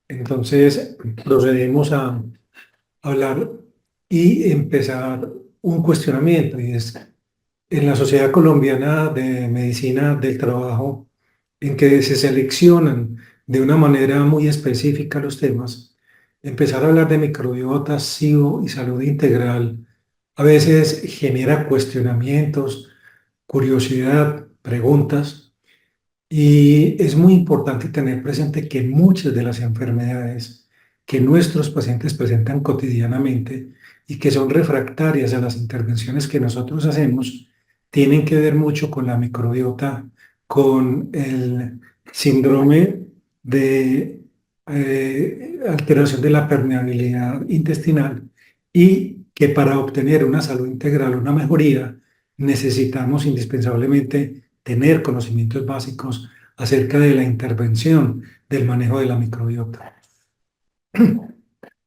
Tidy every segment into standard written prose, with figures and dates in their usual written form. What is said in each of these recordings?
Entonces, procedemos a hablar y empezar un cuestionamiento, y es en la Sociedad Colombiana de Medicina del Trabajo, en que se seleccionan de una manera muy específica los temas, empezar a hablar de microbiota, SIBO y salud integral a veces genera cuestionamientos, curiosidad, preguntas. Y es muy importante tener presente que muchas de las enfermedades que nuestros pacientes presentan cotidianamente y que son refractarias a las intervenciones que nosotros hacemos, tienen que ver mucho con la microbiota, con el síndrome de alteración de la permeabilidad intestinal, y que para obtener una salud integral, una mejoría, necesitamos indispensablemente tener conocimientos básicos acerca de la intervención del manejo de la microbiota.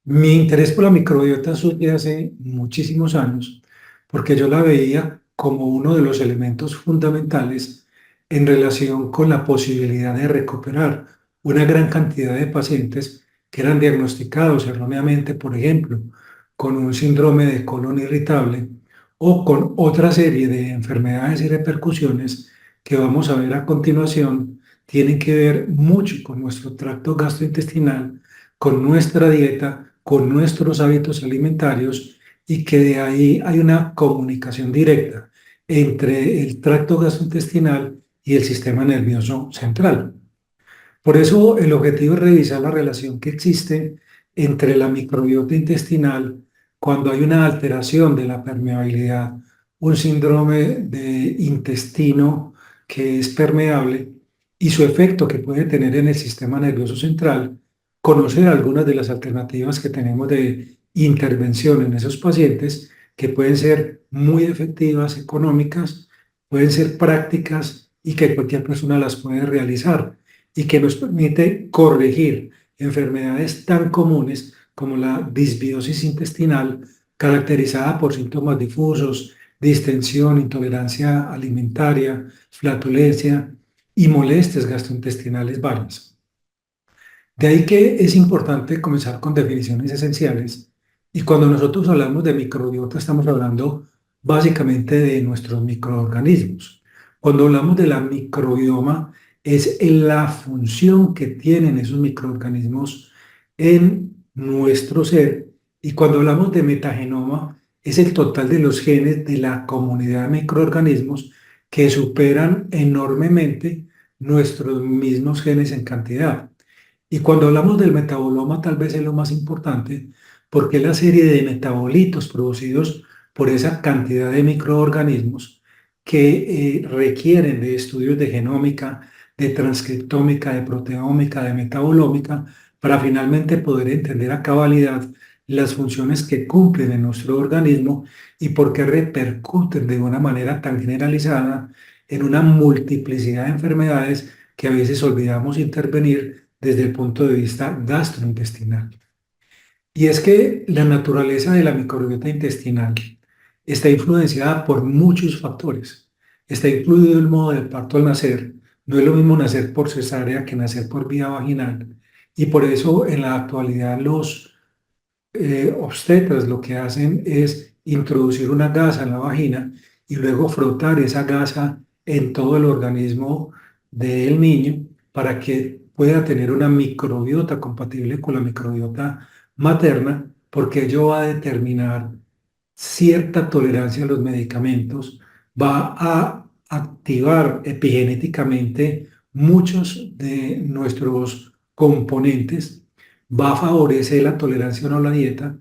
Mi interés por la microbiota surge hace muchísimos años porque yo la veía como uno de los elementos fundamentales en relación con la posibilidad de recuperar una gran cantidad de pacientes que eran diagnosticados erróneamente, por ejemplo, con un síndrome de colon irritable o con otra serie de enfermedades y repercusiones que vamos a ver a continuación. Tienen que ver mucho con nuestro tracto gastrointestinal, con nuestra dieta, con nuestros hábitos alimentarios, y que de ahí hay una comunicación directa entre el tracto gastrointestinal y el sistema nervioso central. Por eso el objetivo es revisar la relación que existe entre la microbiota intestinal cuando hay una alteración de la permeabilidad, un síndrome de intestino que es permeable, y su efecto que puede tener en el sistema nervioso central, conocer algunas de las alternativas que tenemos de intervención en esos pacientes que pueden ser muy efectivas, económicas, pueden ser prácticas y que cualquier persona las puede realizar, y que nos permite corregir enfermedades tan comunes como la disbiosis intestinal, caracterizada por síntomas difusos, distensión, intolerancia alimentaria, flatulencia y molestias gastrointestinales varias. De ahí que es importante comenzar con definiciones esenciales, y cuando nosotros hablamos de microbiota estamos hablando básicamente de nuestros microorganismos. Cuando hablamos de la microbioma es en la función que tienen esos microorganismos en nuestro ser, y cuando hablamos de metagenoma es el total de los genes de la comunidad de microorganismos que superan enormemente nuestros mismos genes en cantidad. Y cuando hablamos del metaboloma, tal vez es lo más importante, porque es la serie de metabolitos producidos por esa cantidad de microorganismos que requieren de estudios de genómica, de transcriptómica, de proteómica, de metabolómica, para finalmente poder entender a cabalidad las funciones que cumplen en nuestro organismo y por qué repercuten de una manera tan generalizada en una multiplicidad de enfermedades que a veces olvidamos intervenir desde el punto de vista gastrointestinal. Y es que la naturaleza de la microbiota intestinal está influenciada por muchos factores. Está incluido el modo del parto al nacer. No es lo mismo nacer por cesárea que nacer por vía vaginal. Y por eso en la actualidad los obstetras lo que hacen es introducir una gasa en la vagina y luego frotar esa gasa en todo el organismo del niño para que pueda tener una microbiota compatible con la microbiota materna, porque ello va a determinar cierta tolerancia a los medicamentos, va a activar epigenéticamente muchos de nuestros componentes, va a favorecer la tolerancia o no a la dieta,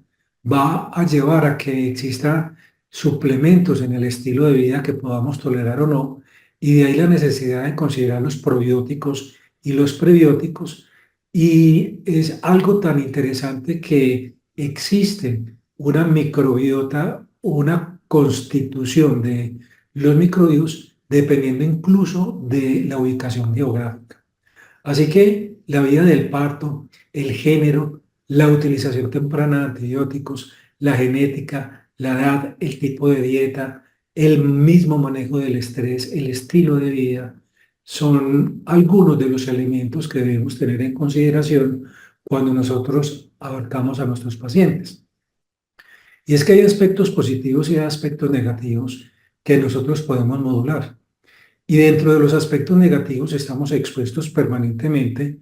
va a llevar a que exista suplementos en el estilo de vida que podamos tolerar o no, y de ahí la necesidad de considerar los probióticos y los prebióticos. Y es algo tan interesante que existe una microbiota, una constitución de los microbios, dependiendo incluso de la ubicación geográfica. Así que la vía del parto, el género, la utilización temprana de antibióticos, la genética, la edad, el tipo de dieta, el mismo manejo del estrés, el estilo de vida, son algunos de los elementos que debemos tener en consideración cuando nosotros abarcamos a nuestros pacientes. Y es que hay aspectos positivos y hay aspectos negativos que nosotros podemos modular. Y dentro de los aspectos negativos estamos expuestos permanentemente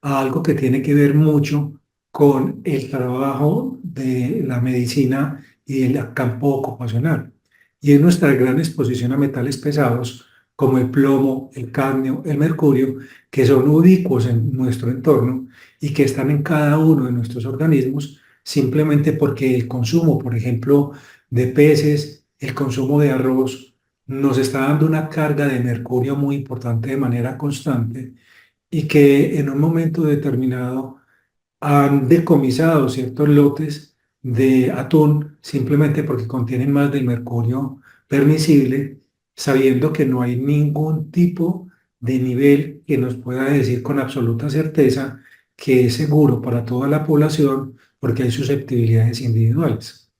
a algo que tiene que ver mucho con el trabajo de la medicina y el campo ocupacional. Y es nuestra gran exposición a metales pesados como el plomo, el cadmio, el mercurio, que son ubicuos en nuestro entorno y que están en cada uno de nuestros organismos simplemente porque el consumo, por ejemplo, de peces, el consumo de arroz, nos está dando una carga de mercurio muy importante de manera constante y que en un momento determinado han decomisado ciertos lotes de atún simplemente porque contienen más del mercurio permisible, sabiendo que no hay ningún tipo de nivel que nos pueda decir con absoluta certeza que es seguro para toda la población porque hay susceptibilidades individuales.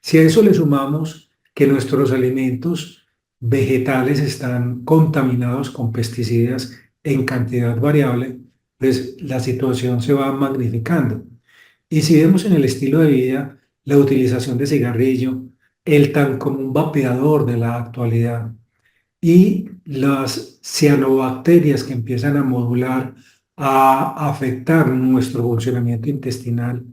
Si a eso le sumamos que nuestros alimentos vegetales están contaminados con pesticidas en cantidad variable, pues la situación se va magnificando. Y si vemos en el estilo de vida la utilización de cigarrillo, el tan común vapeador de la actualidad y las cianobacterias que empiezan a modular, a afectar nuestro funcionamiento intestinal,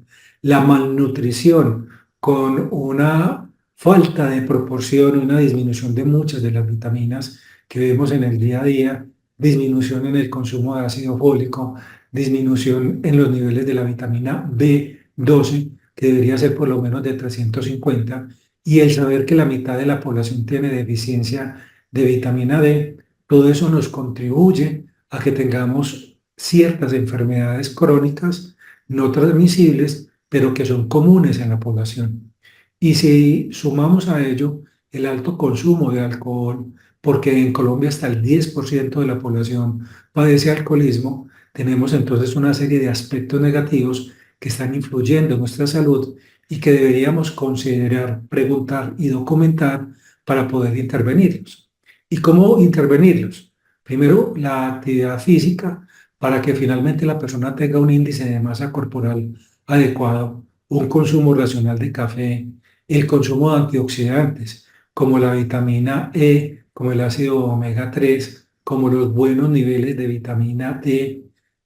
la malnutrición con una falta de proporción, una disminución de muchas de las vitaminas que vemos en el día a día, disminución en el consumo de ácido fólico, disminución en los niveles de la vitamina B12, que debería ser por lo menos de 350, y el saber que la mitad de la población tiene deficiencia de vitamina D, todo eso nos contribuye a que tengamos ciertas enfermedades crónicas no transmisibles, pero que son comunes en la población. Y si sumamos a ello el alto consumo de alcohol, porque en Colombia hasta el 10% de la población padece alcoholismo, tenemos entonces una serie de aspectos negativos que están influyendo en nuestra salud y que deberíamos considerar, preguntar y documentar para poder intervenirlos. ¿Y cómo intervenirlos? Primero, la actividad física para que finalmente la persona tenga un índice de masa corporal adecuado, un consumo racional de café, el consumo de antioxidantes como la vitamina E, como el ácido omega 3, como los buenos niveles de vitamina D,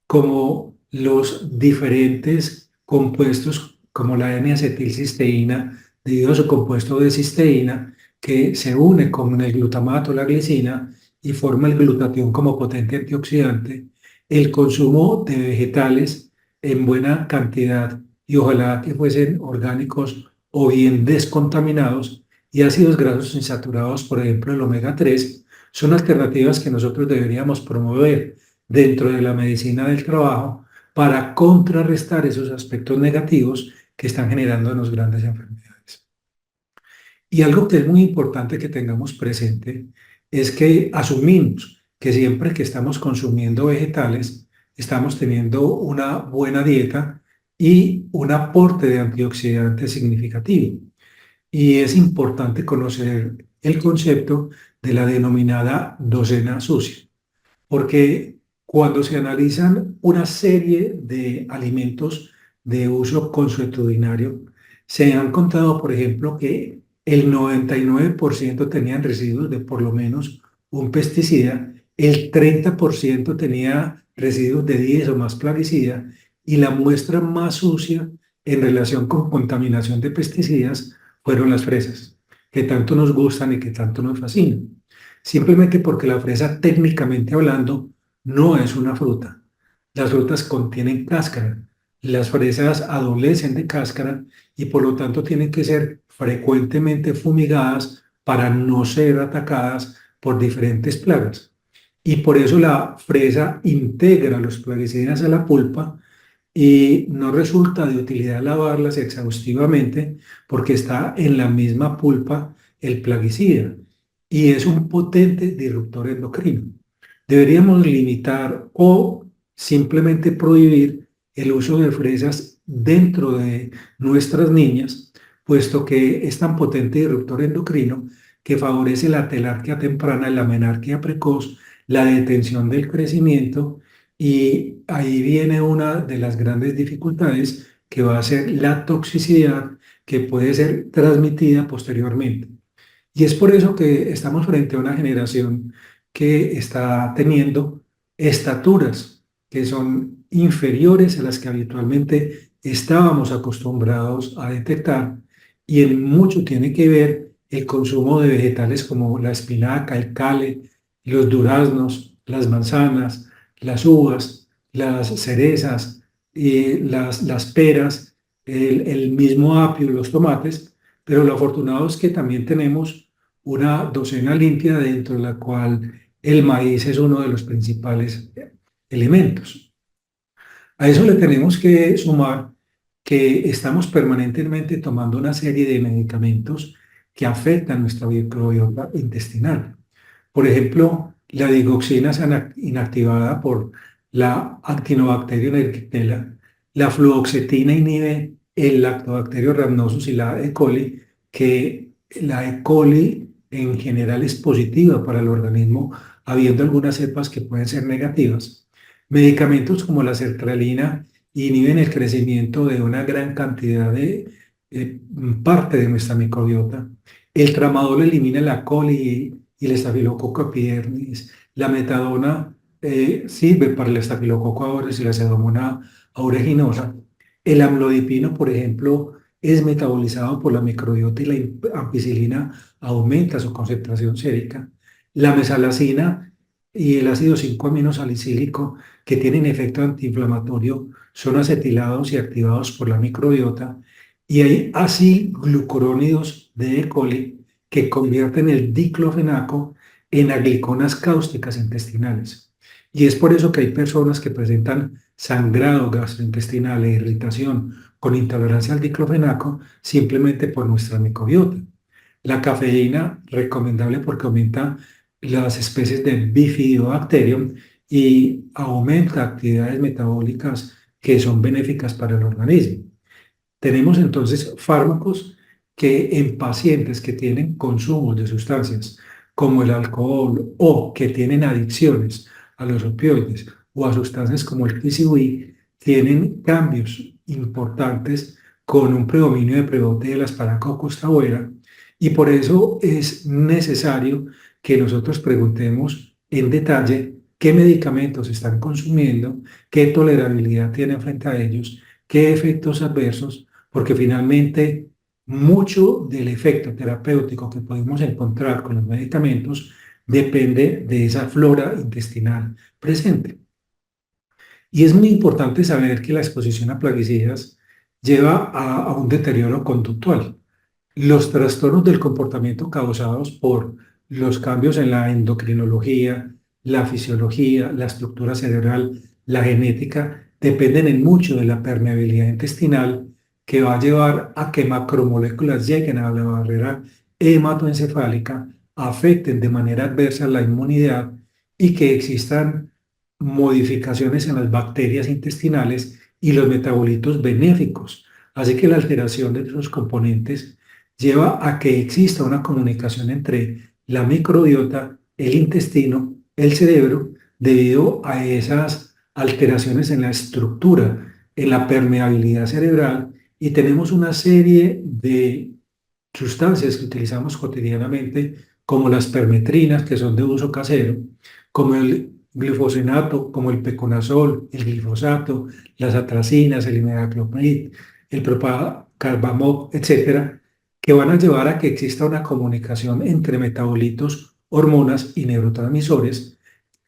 como los diferentes compuestos como la N-acetilcisteína, debido a su compuesto de cisteína, que se une con el glutamato, la glicina, y forma el glutatión como potente antioxidante, el consumo de vegetales en buena cantidad y ojalá que fuesen orgánicos o bien descontaminados y ácidos grasos insaturados, por ejemplo el omega 3, son alternativas que nosotros deberíamos promover dentro de la medicina del trabajo para contrarrestar esos aspectos negativos que están generándonos grandes enfermedades. Y algo que es muy importante que tengamos presente es que asumimos que siempre que estamos consumiendo vegetales, estamos teniendo una buena dieta y un aporte de antioxidantes significativo. Y es importante conocer el concepto de la denominada docena sucia, porque cuando se analizan una serie de alimentos de uso consuetudinario, se han contado, por ejemplo, que el 99% tenían residuos de por lo menos un pesticida, el 30% tenía residuos de 10 o más plaguicidas, y la muestra más sucia en relación con contaminación de pesticidas fueron las fresas, que tanto nos gustan y que tanto nos fascinan simplemente porque la fresa técnicamente hablando no es una fruta. Las frutas contienen cáscara. Las fresas adolecen de cáscara y por lo tanto tienen que ser frecuentemente fumigadas para no ser atacadas por diferentes plagas. Y por eso la fresa integra los plaguicidas a la pulpa y no resulta de utilidad lavarlas exhaustivamente porque está en la misma pulpa el plaguicida y es un potente disruptor endocrino. Deberíamos limitar o simplemente prohibir el uso de fresas dentro de nuestras niñas, puesto que es tan potente disruptor endocrino que favorece la telarquía temprana, la menarquía precoz, la detención del crecimiento Y ahí viene una de las grandes dificultades que va a ser la toxicidad que puede ser transmitida posteriormente. Y es por eso que estamos frente a una generación que está teniendo estaturas que son inferiores a las que habitualmente estábamos acostumbrados a detectar, y en mucho tiene que ver el consumo de vegetales como la espinaca, el cale, los duraznos, las manzanas, las uvas, las cerezas, y las peras, el mismo apio, los tomates, pero lo afortunado es que también tenemos una docena limpia dentro de la cual el maíz es uno de los principales elementos. A eso le tenemos que sumar que estamos permanentemente tomando una serie de medicamentos que afectan nuestra microbiota intestinal. Por ejemplo, la digoxina es inactivada por la Actinobacterium ehrlichia. La fluoxetina inhibe el Lactobacterium rhamnosus y la E. coli, que la E. coli en general es positiva para el organismo, habiendo algunas cepas que pueden ser negativas. Medicamentos como la sertralina inhiben el crecimiento de una gran cantidad de parte de nuestra microbiota. El tramadol elimina la coli y el estafilococo epidermis. La metadona sirve para el estafilococo aureus y la pseudomonas aeruginosa. El amlodipino, por ejemplo, es metabolizado por la microbiota y la ampicilina aumenta su concentración sérica. La mesalazina y el ácido 5-aminosalicílico, que tienen efecto antiinflamatorio, son acetilados y activados por la microbiota. Y hay acilglucurónidos de E. coli que convierten el diclofenaco en agliconas cáusticas intestinales. Y es por eso que hay personas que presentan sangrado gastrointestinal e irritación con intolerancia al diclofenaco simplemente por nuestra microbiota. La cafeína, recomendable porque aumenta las especies de Bifidobacterium y aumenta actividades metabólicas que son benéficas para el organismo. Tenemos entonces fármacos que en pacientes que tienen consumos de sustancias como el alcohol o que tienen adicciones a los opioides o a sustancias como el PCB, tienen cambios importantes con un predominio de prebote de la Asparagopus tabora, y por eso es necesario que nosotros preguntemos en detalle qué medicamentos están consumiendo, qué tolerabilidad tienen frente a ellos, qué efectos adversos, porque finalmente mucho del efecto terapéutico que podemos encontrar con los medicamentos depende de esa flora intestinal presente. Y es muy importante saber que la exposición a plaguicidas lleva a un deterioro conductual. Los trastornos del comportamiento causados por los cambios en la endocrinología, la fisiología, la estructura cerebral, la genética, dependen en mucho de la permeabilidad intestinal, que va a llevar a que macromoléculas lleguen a la barrera hematoencefálica, afecten de manera adversa la inmunidad y que existan modificaciones en las bacterias intestinales y los metabolitos benéficos. Así que la alteración de esos componentes lleva a que exista una comunicación entre la microbiota, el intestino, el cerebro, debido a esas alteraciones en la estructura, en la permeabilidad cerebral, y tenemos una serie de sustancias que utilizamos cotidianamente, como las permetrinas, que son de uso casero, como el glifosinato, como el peconazol, el glifosato, las atracinas, el imidacloprid, el propacarbamol, etcétera, que van a llevar a que exista una comunicación entre metabolitos, hormonas y neurotransmisores,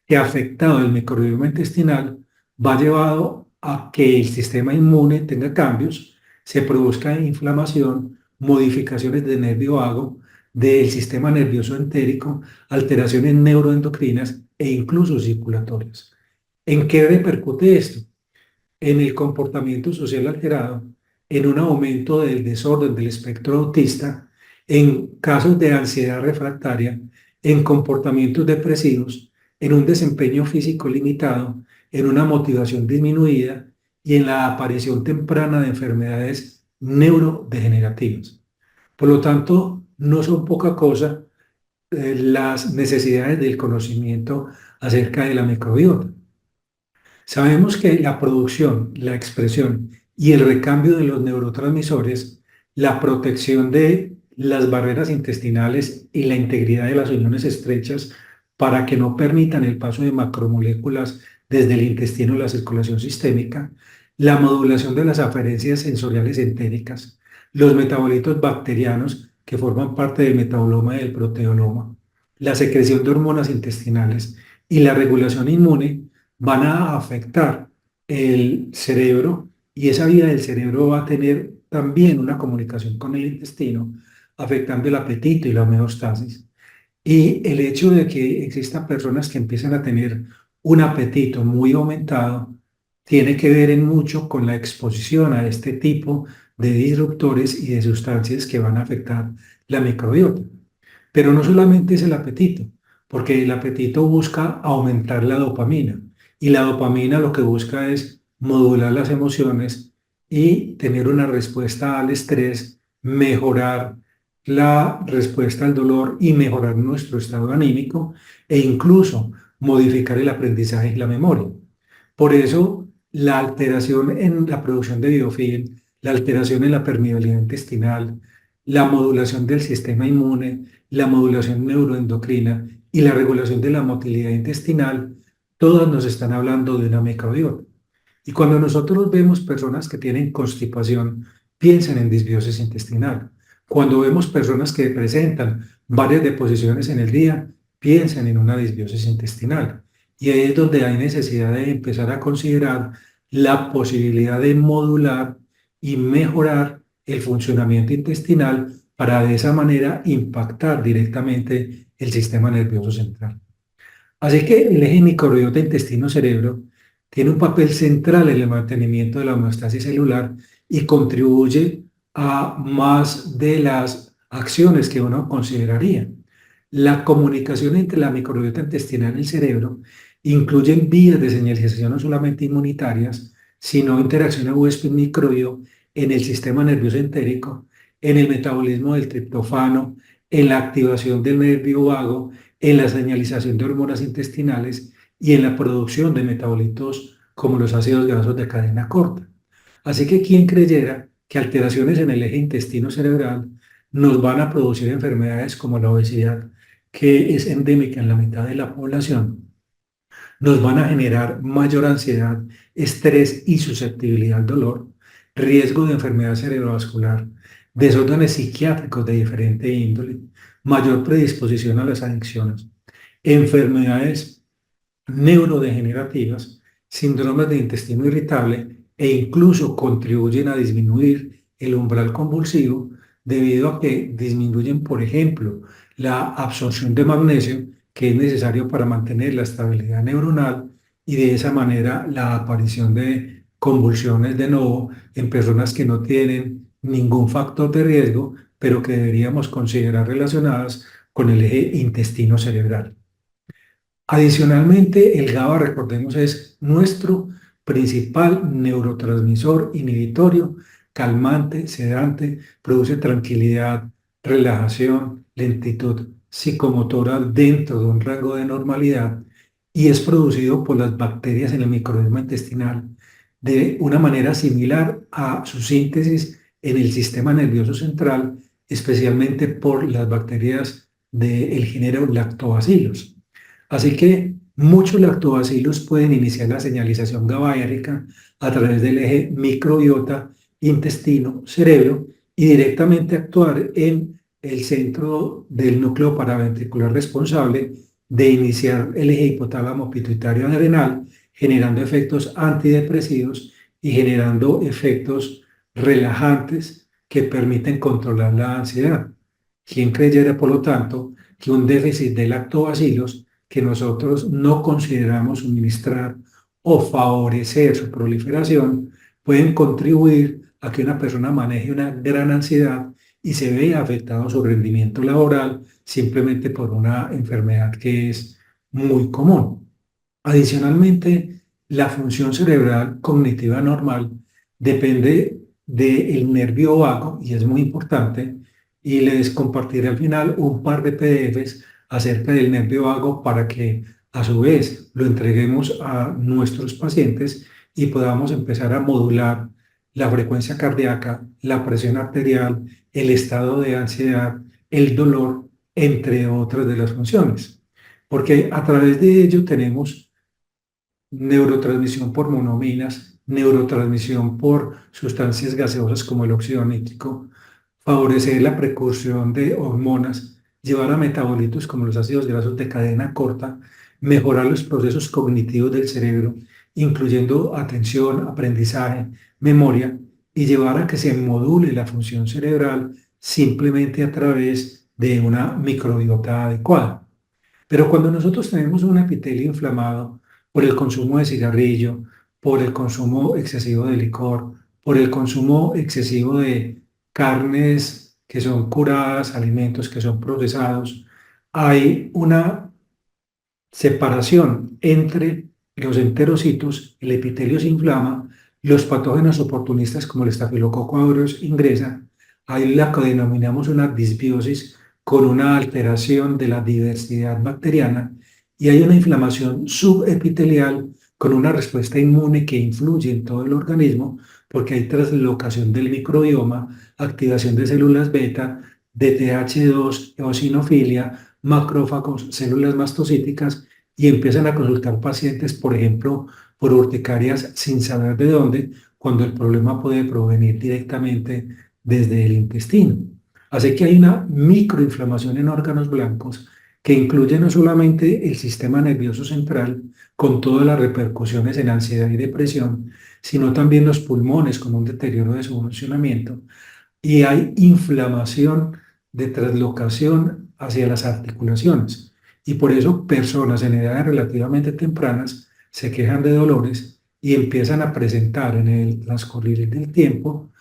que afectado el microbioma intestinal va llevado a que el sistema inmune tenga cambios, se produzca inflamación, modificaciones de nervio vago, del sistema nervioso entérico, alteraciones neuroendocrinas e incluso circulatorias. ¿En qué repercute esto? En el comportamiento social alterado, en un aumento del desorden del espectro autista, en casos de ansiedad refractaria, en comportamientos depresivos, en un desempeño físico limitado, en una motivación disminuida y en la aparición temprana de enfermedades neurodegenerativas. Por lo tanto, no son poca cosa las necesidades del conocimiento acerca de la microbiota. Sabemos que la producción, la expresión y el recambio de los neurotransmisores, la protección de las barreras intestinales y la integridad de las uniones estrechas para que no permitan el paso de macromoléculas desde el intestino a la circulación sistémica, la modulación de las aferencias sensoriales entéricas, los metabolitos bacterianos que forman parte del metaboloma y del proteoloma, la secreción de hormonas intestinales y la regulación inmune van a afectar el cerebro y esa vía del cerebro va a tener también una comunicación con el intestino, afectando el apetito y la homeostasis. Y el hecho de que existan personas que empiezan a tener un apetito muy aumentado tiene que ver en mucho con la exposición a este tipo de disruptores y de sustancias que van a afectar la microbiota. Pero no solamente es el apetito, porque el apetito busca aumentar la dopamina y la dopamina lo que busca es modular las emociones y tener una respuesta al estrés, mejorar la respuesta al dolor y mejorar nuestro estado anímico e incluso modificar el aprendizaje y la memoria. Por eso, la alteración en la producción de biofilm, la alteración en la permeabilidad intestinal, la modulación del sistema inmune, la modulación neuroendocrina y la regulación de la motilidad intestinal, todas nos están hablando de una microbiota. Y cuando nosotros vemos personas que tienen constipación, piensan en disbiosis intestinal. Cuando vemos personas que presentan varias deposiciones en el día, piensan en una disbiosis intestinal. Y ahí es donde hay necesidad de empezar a considerar la posibilidad de modular y mejorar el funcionamiento intestinal para de esa manera impactar directamente el sistema nervioso central. Así que el eje microbiota intestino-cerebro tiene un papel central en el mantenimiento de la homeostasis celular y contribuye a más de las acciones que uno consideraría. La comunicación entre la microbiota intestinal y el cerebro incluye vías de señalización no solamente inmunitarias, sino interacción huésped-microbio en el sistema nervioso entérico, en el metabolismo del triptófano, en la activación del nervio vago, en la señalización de hormonas intestinales y en la producción de metabolitos como los ácidos grasos de cadena corta. Así que quien creyera que alteraciones en el eje intestino cerebral nos van a producir enfermedades como la obesidad, que es endémica en la mitad de la población, nos van a generar mayor ansiedad, estrés y susceptibilidad al dolor, riesgo de enfermedad cerebrovascular, desórdenes psiquiátricos de diferente índole, mayor predisposición a las adicciones, enfermedades neurodegenerativas, síndromes de intestino irritable e incluso contribuyen a disminuir el umbral convulsivo debido a que disminuyen, por ejemplo, la absorción de magnesio que es necesario para mantener la estabilidad neuronal y de esa manera la aparición de convulsiones de nuevo en personas que no tienen ningún factor de riesgo, pero que deberíamos considerar relacionadas con el eje intestino cerebral. Adicionalmente, el GABA, recordemos, es nuestro principal neurotransmisor inhibitorio, calmante, sedante, produce tranquilidad, relajación, lentitud psicomotora dentro de un rango de normalidad y es producido por las bacterias en el microbioma intestinal de una manera similar a su síntesis en el sistema nervioso central, especialmente por las bacterias del género Lactobacillus. Así que muchos lactobacilos pueden iniciar la señalización GABAérgica a través del eje microbiota, intestino, cerebro y directamente actuar en el centro del núcleo paraventricular responsable de iniciar el eje hipotálamo pituitario adrenal, generando efectos antidepresivos y generando efectos relajantes que permiten controlar la ansiedad. ¿Quién creyera, por lo tanto, que un déficit de lactobacilos que nosotros no consideramos suministrar o favorecer su proliferación pueden contribuir a que una persona maneje una gran ansiedad y se vea afectado su rendimiento laboral simplemente por una enfermedad que es muy común? Adicionalmente, la función cerebral cognitiva normal depende del nervio vago y es muy importante y les compartiré al final un par de PDFs acerca del nervio vago para que a su vez lo entreguemos a nuestros pacientes y podamos empezar a modular la frecuencia cardíaca, la presión arterial, el estado de ansiedad, el dolor, entre otras de las funciones. Porque a través de ello tenemos neurotransmisión por monoaminas, neurotransmisión por sustancias gaseosas como el óxido nítrico, favorecer la precursión de hormonas, llevar a metabolitos como los ácidos grasos de cadena corta, mejorar los procesos cognitivos del cerebro, incluyendo atención, aprendizaje, memoria, y llevar a que se module la función cerebral simplemente a través de una microbiota adecuada. Pero cuando nosotros tenemos un epitelio inflamado por el consumo de cigarrillo, por el consumo excesivo de licor, por el consumo excesivo de carnes que son curadas, alimentos que son procesados, hay una separación entre los enterocitos, el epitelio se inflama, los patógenos oportunistas como el estafilococo aureus ingresa, ahí la que denominamos una disbiosis con una alteración de la diversidad bacteriana y hay una inflamación subepitelial con una respuesta inmune que influye en todo el organismo porque hay traslocación del microbioma, activación de células beta, de TH2, eosinofilia, macrófagos, células mastocíticas y empiezan a consultar pacientes, por ejemplo, por urticarias sin saber de dónde, cuando el problema puede provenir directamente desde el intestino. Así que hay una microinflamación en órganos blancos que incluye no solamente el sistema nervioso central, con todas las repercusiones en ansiedad y depresión, sino también los pulmones con un deterioro de su funcionamiento. Y hay inflamación de traslocación hacia las articulaciones. Y por eso personas en edades relativamente tempranas se quejan de dolores y empiezan a presentar en el transcurrir del tiempo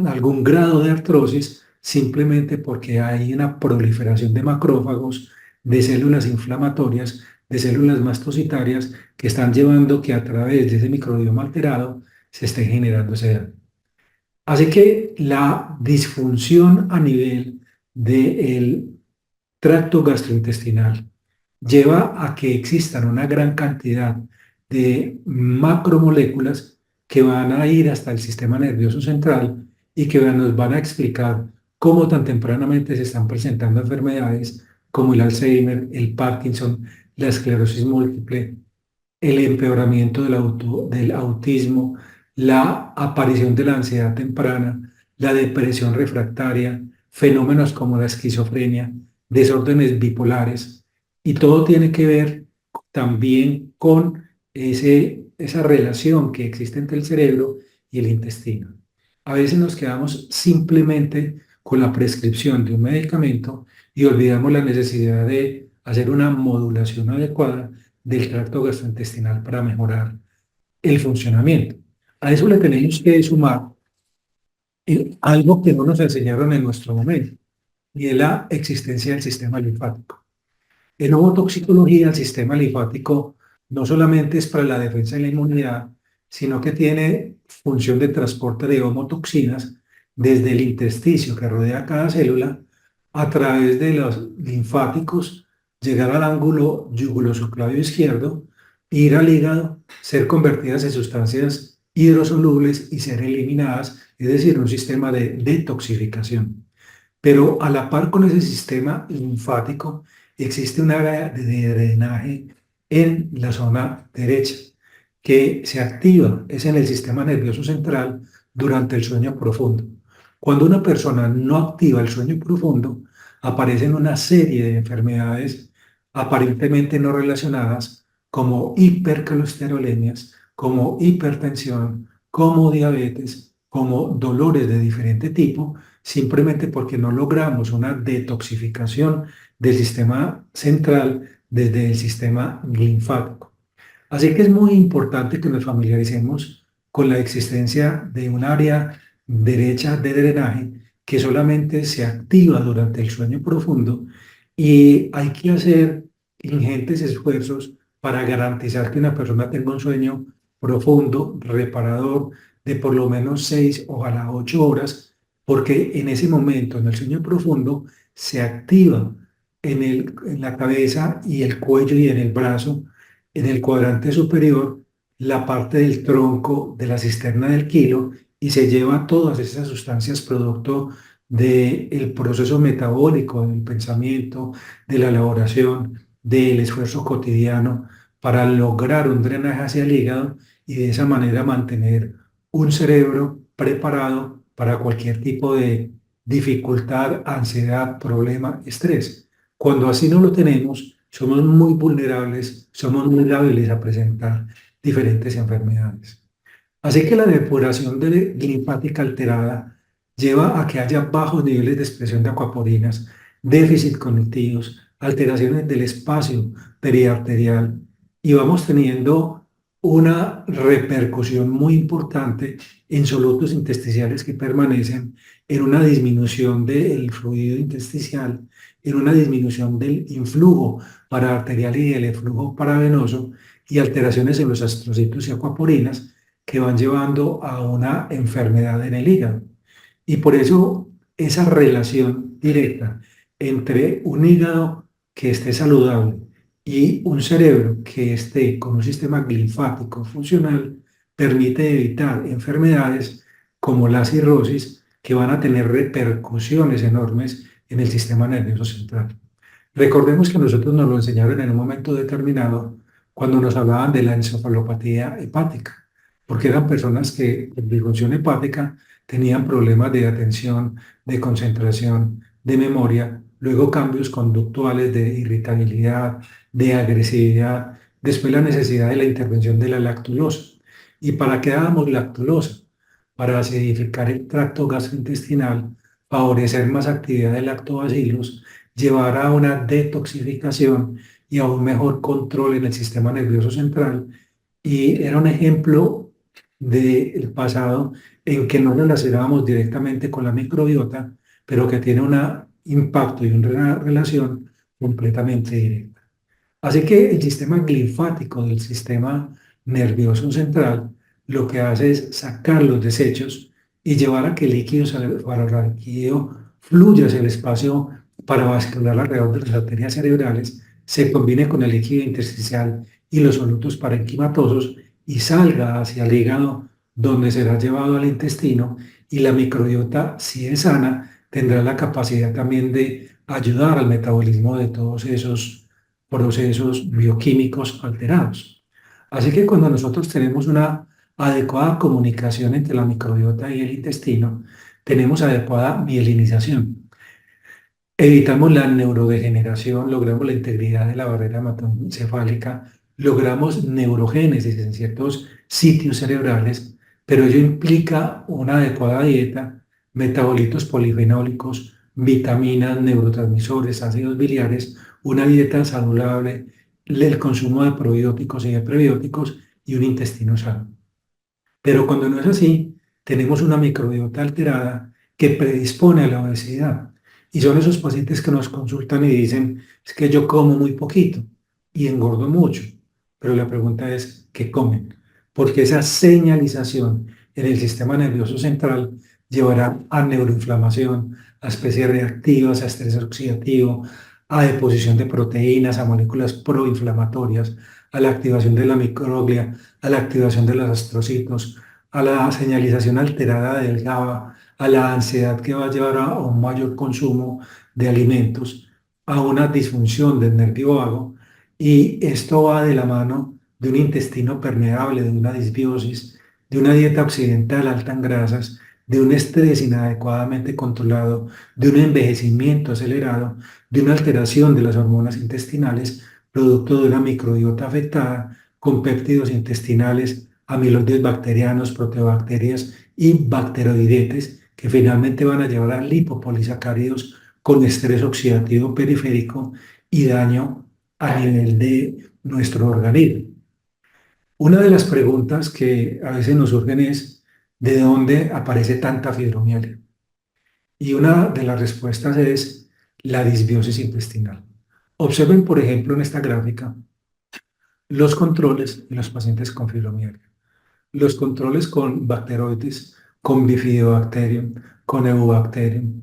algún grado de artrosis simplemente porque hay una proliferación de macrófagos, de células inflamatorias, de células mastocitarias que están llevando que a través de ese microbioma alterado se esté generando ese daño. Así que la disfunción a nivel del tracto gastrointestinal lleva a que existan una gran cantidad de macromoléculas que van a ir hasta el sistema nervioso central y que nos van a explicar cómo tan tempranamente se están presentando enfermedades como el Alzheimer, el Parkinson, la esclerosis múltiple, el empeoramiento del autismo, la aparición de la ansiedad temprana, la depresión refractaria, fenómenos como la esquizofrenia, desórdenes bipolares, y todo tiene que ver también con esa relación que existe entre el cerebro y el intestino. A veces nos quedamos simplemente con la prescripción de un medicamento y olvidamos la necesidad de hacer una modulación adecuada del tracto gastrointestinal para mejorar el funcionamiento. A eso le tenemos que sumar algo que no nos enseñaron en nuestro momento, y es la existencia del sistema linfático. En ovotoxicología, el sistema linfático no solamente es para la defensa y la inmunidad, sino que tiene función de transporte de homotoxinas desde el intersticio que rodea cada célula a través de los linfáticos, llegar al ángulo yugulosubclavio izquierdo, ir al hígado, ser convertidas en sustancias hidrosolubles y ser eliminadas, es decir, un sistema de detoxificación. Pero a la par con ese sistema linfático, existe un área de drenaje en la zona derecha que se activa, es en el sistema nervioso central durante el sueño profundo. Cuando una persona no activa el sueño profundo, aparecen una serie de enfermedades aparentemente no relacionadas como hipercolesterolemias, como hipertensión, como diabetes, como dolores de diferente tipo, simplemente porque no logramos una detoxificación del sistema central desde el sistema linfático. Así que es muy importante que nos familiaricemos con la existencia de un área derecha de drenaje que solamente se activa durante el sueño profundo y hay que hacer ingentes esfuerzos para garantizar que una persona tenga un sueño profundo, reparador, de por lo menos 6, ojalá 8 horas, porque en ese momento, en el sueño profundo, se activa en la cabeza y el cuello y en el brazo, en el cuadrante superior, la parte del tronco de la cisterna del kilo y se lleva todas esas sustancias producto del proceso metabólico, del pensamiento, de la elaboración, del esfuerzo cotidiano para lograr un drenaje hacia el hígado y de esa manera mantener un cerebro preparado para cualquier tipo de dificultad, ansiedad, problema, estrés. Cuando así no lo tenemos, somos muy vulnerables, somos muy hábiles a presentar diferentes enfermedades. Así que la depuración linfática alterada lleva a que haya bajos niveles de expresión de acuaporinas, déficit cognitivos, alteraciones del espacio periarterial y vamos teniendo una repercusión muy importante en solutos intersticiales que permanecen, en una disminución del fluido intersticial, en una disminución del influjo paraarterial y del influjo paravenoso y alteraciones en los astrocitos y acuaporinas que van llevando a una enfermedad en el hígado. Y por eso esa relación directa entre un hígado que esté saludable y un cerebro que esté con un sistema linfático funcional permite evitar enfermedades como la cirrosis que van a tener repercusiones enormes en el sistema nervioso central. Recordemos que nosotros nos lo enseñaron en un momento determinado cuando nos hablaban de la encefalopatía hepática, porque eran personas que en disfunción hepática tenían problemas de atención, de concentración, de memoria, luego cambios conductuales de irritabilidad, de agresividad, después la necesidad de la intervención de la lactulosa. ¿Y para qué dábamos lactulosa? Para acidificar el tracto gastrointestinal, favorecer más actividad de lactobacilos, llevar a una detoxificación y a un mejor control en el sistema nervioso central. Y era un ejemplo del pasado en que no relacionábamos directamente con la microbiota, pero que tiene un impacto y una relación completamente directa. Así que el sistema linfático del sistema nervioso central lo que hace es sacar los desechos y llevar a que el líquido cefalorraquídeo fluya hacia el espacio paravascular alrededor de las arterias cerebrales, se combine con el líquido intersticial y los solutos parenquimatosos y salga hacia el hígado, donde será llevado al intestino y la microbiota, si es sana, tendrá la capacidad también de ayudar al metabolismo de todos esos procesos bioquímicos alterados. Así que cuando nosotros tenemos una adecuada comunicación entre la microbiota y el intestino, tenemos adecuada mielinización. Evitamos la neurodegeneración, logramos la integridad de la barrera hematoencefálica, logramos neurogénesis en ciertos sitios cerebrales, pero ello implica una adecuada dieta, metabolitos polifenólicos, vitaminas, neurotransmisores, ácidos biliares, una dieta saludable, el consumo de probióticos y de prebióticos y un intestino sano. Pero cuando no es así, tenemos una microbiota alterada que predispone a la obesidad. Y son esos pacientes que nos consultan y dicen, es que yo como muy poquito y engordo mucho. Pero la pregunta es, ¿qué comen? Porque esa señalización en el sistema nervioso central llevará a neuroinflamación, a especies reactivas, a estrés oxidativo, a deposición de proteínas, a moléculas proinflamatorias, a la activación de la microglia, a la activación de los astrocitos, a la señalización alterada del GABA, a la ansiedad que va a llevar a un mayor consumo de alimentos, a una disfunción del nervio vago, y esto va de la mano de un intestino permeable, de una disbiosis, de una dieta occidental alta en grasas, de un estrés inadecuadamente controlado, de un envejecimiento acelerado, de una alteración de las hormonas intestinales, producto de una microbiota afectada, con péptidos intestinales, amiloides bacterianos, proteobacterias y bacteroidetes, que finalmente van a llevar a lipopolisacáridos con estrés oxidativo periférico y daño a nivel de nuestro organismo. Una de las preguntas que a veces nos surgen es, ¿de dónde aparece tanta fibromialgia? Y una de las respuestas es la disbiosis intestinal. Observen, por ejemplo, en esta gráfica los controles en los pacientes con fibromialgia. Los controles con bacteroides, con bifidobacterium, con eubacterium,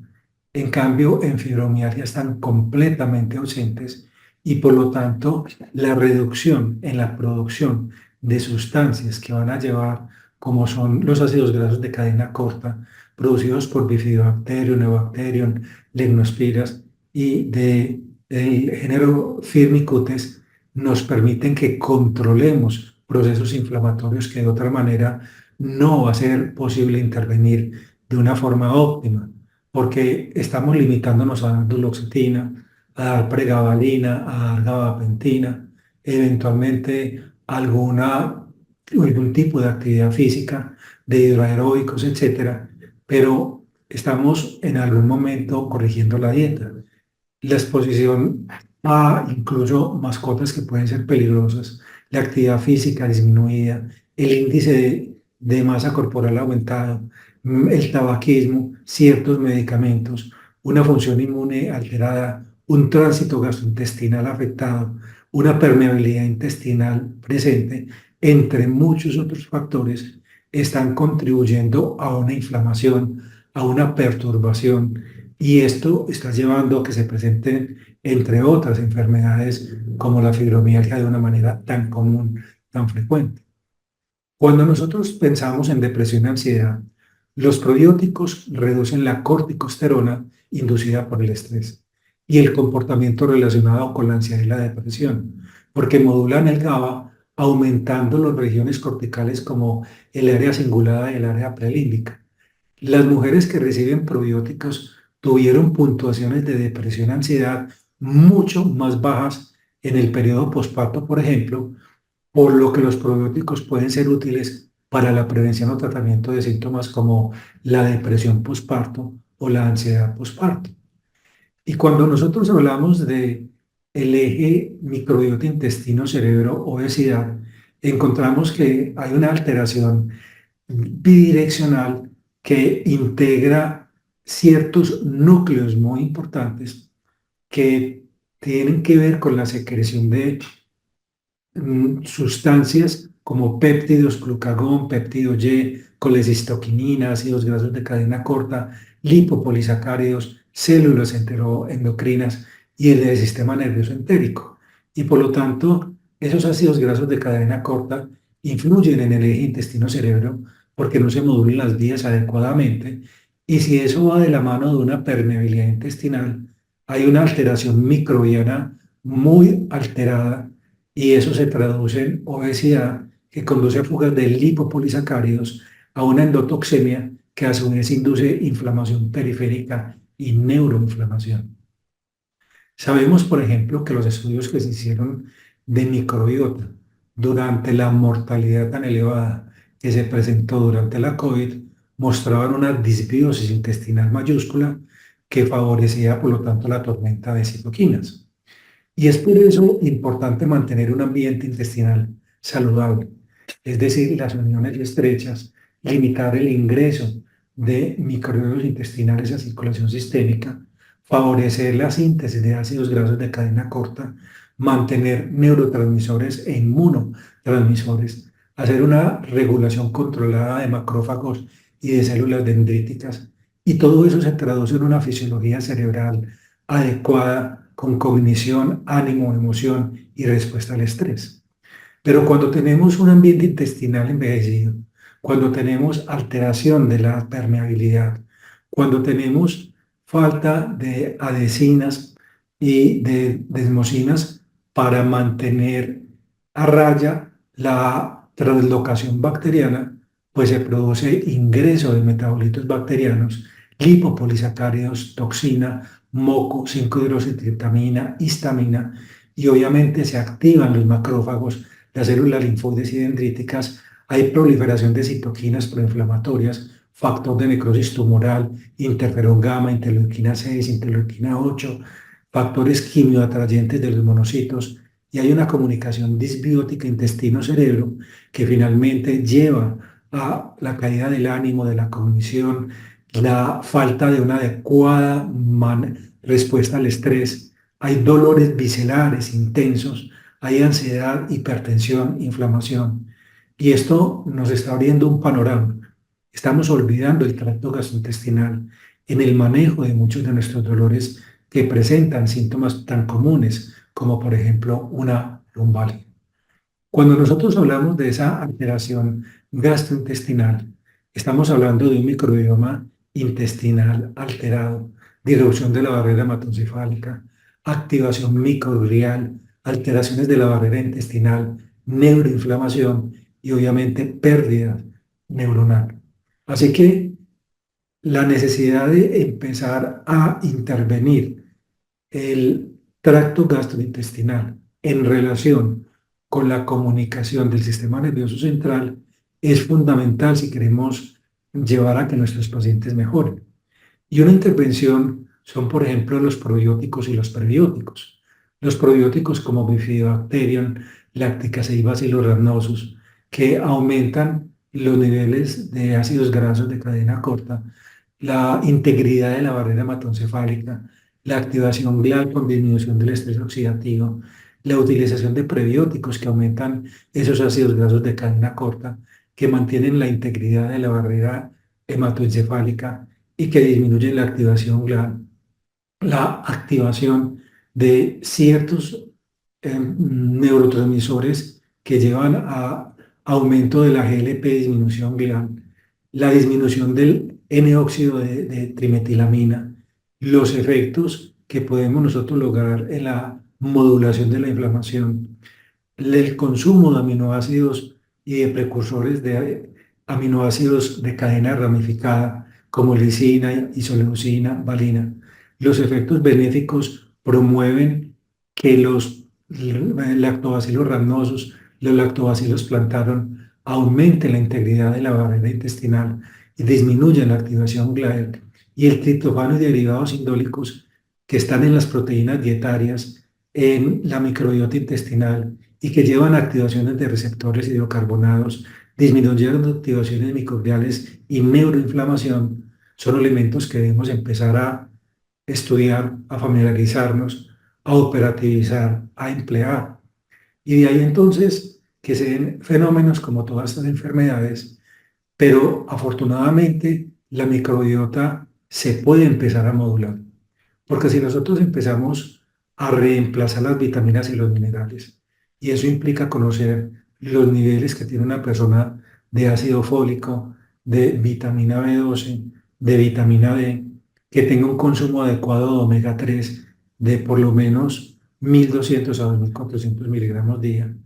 En cambio, en fibromialgia están completamente ausentes y por lo tanto la reducción en la producción de sustancias que van a llevar, como son los ácidos grasos de cadena corta, producidos por Bifidobacterium, Neobacterium, Leptospiras y del género Firmicutes, nos permiten que controlemos procesos inflamatorios que de otra manera no va a ser posible intervenir de una forma óptima porque estamos limitándonos a dar duloxetina, a dar pregabalina, a dar gabapentina, eventualmente algún tipo de actividad física, de hidroaeróbicos, etcétera, pero estamos en algún momento corrigiendo la dieta. La exposición a incluso mascotas que pueden ser peligrosas, la actividad física disminuida, el índice de masa corporal aumentado, el tabaquismo, ciertos medicamentos, una función inmune alterada, un tránsito gastrointestinal afectado, una permeabilidad intestinal presente, entre muchos otros factores, están contribuyendo a una inflamación, a una perturbación y esto está llevando a que se presenten, entre otras enfermedades, como la fibromialgia de una manera tan común, tan frecuente. Cuando nosotros pensamos en depresión y ansiedad, los probióticos reducen la corticosterona inducida por el estrés y el comportamiento relacionado con la ansiedad y la depresión, porque modulan el GABA aumentando las regiones corticales como el área cingulada y el área prelímbica. Las mujeres que reciben probióticos tuvieron puntuaciones de depresión y ansiedad mucho más bajas en el periodo posparto, por ejemplo, por lo que los probióticos pueden ser útiles para la prevención o tratamiento de síntomas como la depresión posparto o la ansiedad posparto. Y cuando nosotros hablamos de el eje microbiota intestino-cerebro-obesidad, encontramos que hay una alteración bidireccional que integra ciertos núcleos muy importantes que tienen que ver con la secreción de sustancias como péptidos, glucagón, péptido Y, colecistoquinina, ácidos grasos de cadena corta, lipopolisacáridos, células enteroendocrinas y el sistema nervioso entérico. Y por lo tanto, esos ácidos grasos de cadena corta influyen en el eje intestino-cerebro porque no se modulan las vías adecuadamente. Y si eso va de la mano de una permeabilidad intestinal, hay una alteración microbiana muy alterada y eso se traduce en obesidad que conduce a fugas de lipopolisacáridos, a una endotoxemia que a su vez induce inflamación periférica y neuroinflamación. Sabemos, por ejemplo, que los estudios que se hicieron de microbiota durante la mortalidad tan elevada que se presentó durante la COVID mostraban una disbiosis intestinal mayúscula que favorecía, por lo tanto, la tormenta de citoquinas. Y es por eso importante mantener un ambiente intestinal saludable, es decir, las uniones estrechas, limitar el ingreso de microbios intestinales a circulación sistémica, favorecer la síntesis de ácidos grasos de cadena corta, mantener neurotransmisores e inmunotransmisores, hacer una regulación controlada de macrófagos y de células dendríticas, y todo eso se traduce en una fisiología cerebral adecuada con cognición, ánimo, emoción y respuesta al estrés. Pero cuando tenemos un ambiente intestinal envejecido, cuando tenemos alteración de la permeabilidad, cuando tenemos falta de adhesinas y de desmosinas para mantener a raya la translocación bacteriana, pues se produce ingreso de metabolitos bacterianos, lipopolisacáridos, toxina, moco, 5-hidroxitriptamina, histamina, y obviamente se activan los macrófagos, las células linfoides y dendríticas, hay proliferación de citoquinas proinflamatorias, factor de necrosis tumoral, interferón gamma, interleuquina 6, interleuquina 8, factores quimioatrayentes de los monocitos, y hay una comunicación disbiótica intestino-cerebro que finalmente lleva a la caída del ánimo, de la cognición, la falta de una adecuada respuesta al estrés, hay dolores viscerales intensos, hay ansiedad, hipertensión, inflamación. Y esto nos está abriendo un panorama. Estamos olvidando el tracto gastrointestinal en el manejo de muchos de nuestros dolores que presentan síntomas tan comunes como por ejemplo una lumbalgia. Cuando nosotros hablamos de esa alteración gastrointestinal, estamos hablando de un microbioma intestinal alterado, disrupción de la barrera hematoencefálica, activación microglial, alteraciones de la barrera intestinal, neuroinflamación y obviamente pérdida neuronal. Así que la necesidad de empezar a intervenir el tracto gastrointestinal en relación con la comunicación del sistema nervioso central es fundamental si queremos llevar a que nuestros pacientes mejoren. Y una intervención son, por ejemplo, los probióticos y los prebióticos. Los probióticos como Bifidobacterium, Lacticase y Bacillus rhamnosus, que aumentan los niveles de ácidos grasos de cadena corta, la integridad de la barrera hematoencefálica, la activación glial con disminución del estrés oxidativo, la utilización de prebióticos que aumentan esos ácidos grasos de cadena corta, que mantienen la integridad de la barrera hematoencefálica y que disminuyen la activación glial, la activación de ciertos neurotransmisores que llevan a aumento de la GLP, disminución glial, la disminución del N-óxido de trimetilamina, los efectos que podemos nosotros lograr en la modulación de la inflamación, el consumo de aminoácidos y de precursores de aminoácidos de cadena ramificada como lisina, isoleucina, valina. Los efectos benéficos promueven que los lactobacilos rhamnosus, los lactobacilos plantarum, aumenten la integridad de la barrera intestinal y disminuyan la activación glial. Y el triptófano y derivados indólicos que están en las proteínas dietarias, en la microbiota intestinal y que llevan a activaciones de receptores hidrocarbonados, disminuyendo activaciones microgliales y neuroinflamación, son elementos que debemos empezar a estudiar, a familiarizarnos, a operativizar, a emplear. Y de ahí entonces que se den fenómenos como todas estas enfermedades, pero afortunadamente la microbiota se puede empezar a modular, porque si nosotros empezamos a reemplazar las vitaminas y los minerales, y eso implica conocer los niveles que tiene una persona de ácido fólico, de vitamina B12, de vitamina D, que tenga un consumo adecuado de omega 3 de por lo menos 1.200 a 2.400 miligramos día,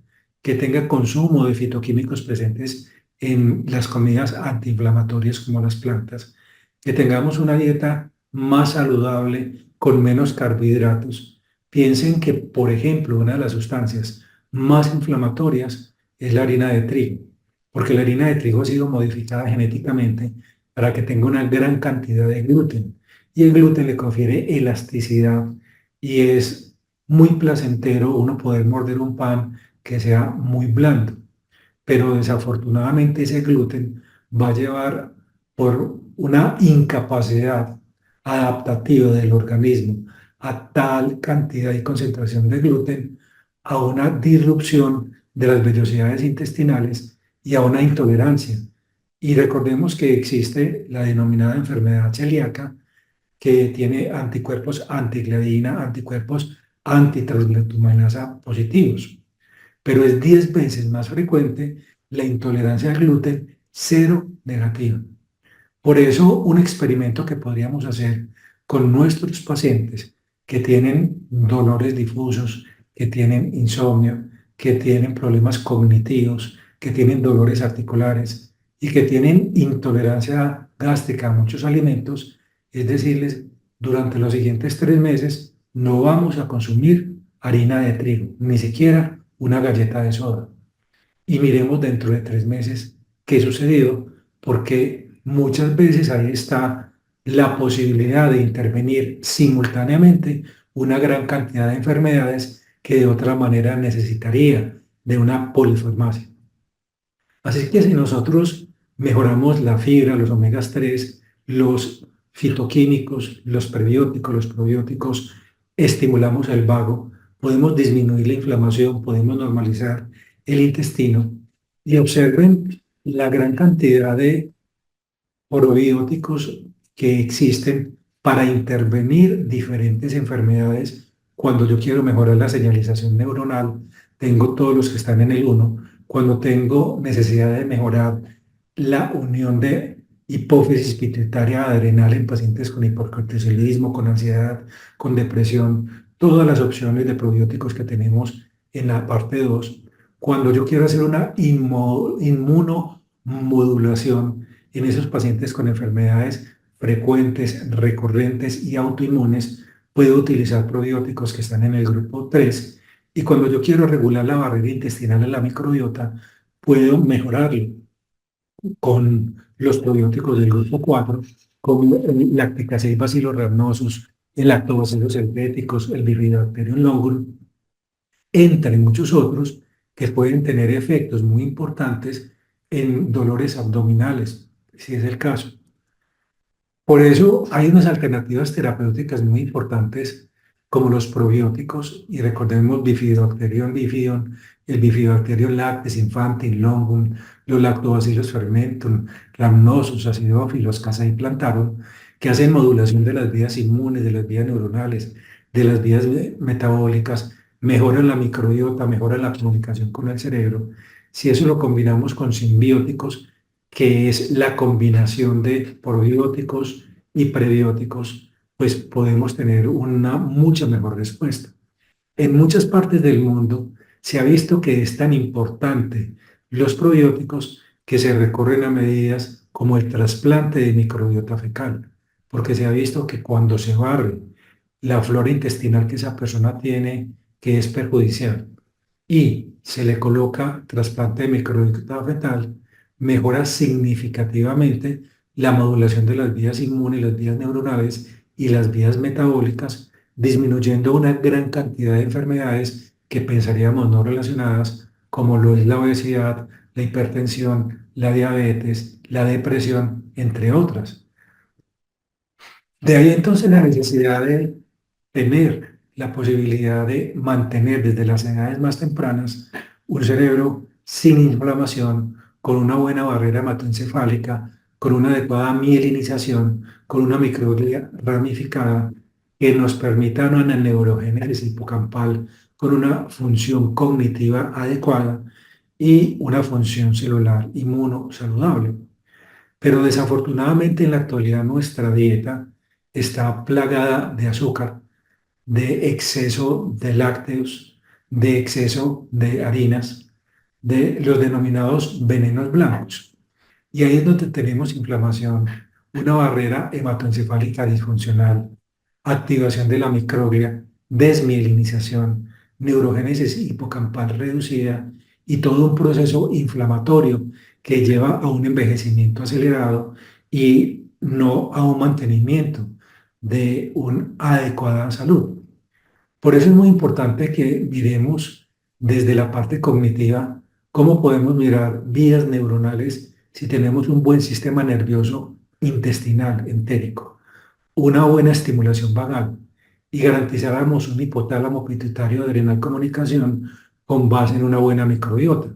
que tenga consumo de fitoquímicos presentes en las comidas antiinflamatorias como las plantas, que tengamos una dieta más saludable con menos carbohidratos. Piensen que, por ejemplo, una de las sustancias más inflamatorias es la harina de trigo, porque la harina de trigo ha sido modificada genéticamente para que tenga una gran cantidad de gluten, y el gluten le confiere elasticidad y es muy placentero uno poder morder un pan que sea muy blando, pero desafortunadamente ese gluten va a llevar por una incapacidad adaptativa del organismo a tal cantidad y concentración de gluten, a una disrupción de las vellosidades intestinales y a una intolerancia. Y recordemos que existe la denominada enfermedad celíaca, que tiene anticuerpos antigliadina, anticuerpos antitransglutaminasa positivos, pero es 10 veces más frecuente la intolerancia al gluten cero negativa. Por eso, un experimento que podríamos hacer con nuestros pacientes que tienen dolores difusos, que tienen insomnio, que tienen problemas cognitivos, que tienen dolores articulares y que tienen intolerancia gástrica a muchos alimentos, es decirles, durante los siguientes 3 meses no vamos a consumir harina de trigo, ni siquiera una galleta de soda. Y miremos dentro de 3 meses qué sucedió, porque muchas veces ahí está la posibilidad de intervenir simultáneamente una gran cantidad de enfermedades que de otra manera necesitaría de una polifarmacia. Así que si nosotros mejoramos la fibra, los omegas 3, los fitoquímicos, los prebióticos, los probióticos, estimulamos el vago, podemos disminuir la inflamación, podemos normalizar el intestino y observen la gran cantidad de probióticos que existen para intervenir diferentes enfermedades. Cuando yo quiero mejorar la señalización neuronal, tengo todos los que están en el uno. Cuando tengo necesidad de mejorar la unión de hipófisis pituitaria adrenal en pacientes con hipercortisolismo, con ansiedad, con depresión, todas las opciones de probióticos que tenemos en la parte 2. Cuando yo quiero hacer una inmunomodulación en esos pacientes con enfermedades frecuentes, recurrentes y autoinmunes, puedo utilizar probióticos que están en el grupo 3. Y cuando yo quiero regular la barrera intestinal en la microbiota, puedo mejorarlo con los probióticos del grupo 4, como el Lacticacea Bacillus rhamnosus, el Lactobacillus helveticus, el Bifidobacterium longus, entre muchos otros que pueden tener efectos muy importantes en dolores abdominales, si es el caso. Por eso hay unas alternativas terapéuticas muy importantes como los probióticos, y recordemos Bifidobacterium bifidum, el Bifidobacterium lactis infantis longum, los Lactobacillus fermentum, Rhamnosus, acidófilos, Casei plantarum, que hacen modulación de las vías inmunes, de las vías neuronales, de las vías metabólicas, mejoran la microbiota, mejoran la comunicación con el cerebro. Si eso lo combinamos con simbióticos, que es la combinación de probióticos y prebióticos, pues podemos tener una mucha mejor respuesta. En muchas partes del mundo se ha visto que es tan importante los probióticos que se recurren a medidas como el trasplante de microbiota fecal, porque se ha visto que cuando se barre la flora intestinal que esa persona tiene, que es perjudicial, y se le coloca trasplante de microbiota fetal, mejora significativamente la modulación de las vías inmunes, las vías neuronales y las vías metabólicas, disminuyendo una gran cantidad de enfermedades que pensaríamos no relacionadas, como lo es la obesidad, la hipertensión, la diabetes, la depresión, entre otras. De ahí entonces la necesidad de tener la posibilidad de mantener desde las edades más tempranas un cerebro sin inflamación, con una buena barrera hematoencefálica, con una adecuada mielinización, con una microglia ramificada que nos permita una neurogénesis hipocampal con una función cognitiva adecuada y una función celular inmuno saludable. Pero desafortunadamente en la actualidad nuestra dieta está plagada de azúcar, de exceso de lácteos, de exceso de harinas, de los denominados venenos blancos. Y ahí es donde tenemos inflamación, una barrera hematoencefálica disfuncional, activación de la microglia, desmielinización, neurogénesis hipocampal reducida y todo un proceso inflamatorio que lleva a un envejecimiento acelerado y no a un mantenimiento de una adecuada salud. Por eso es muy importante que miremos desde la parte cognitiva cómo podemos mirar vías neuronales si tenemos un buen sistema nervioso intestinal entérico, una buena estimulación vagal y garantizáramos un hipotálamo pituitario adrenal comunicación con base en una buena microbiota.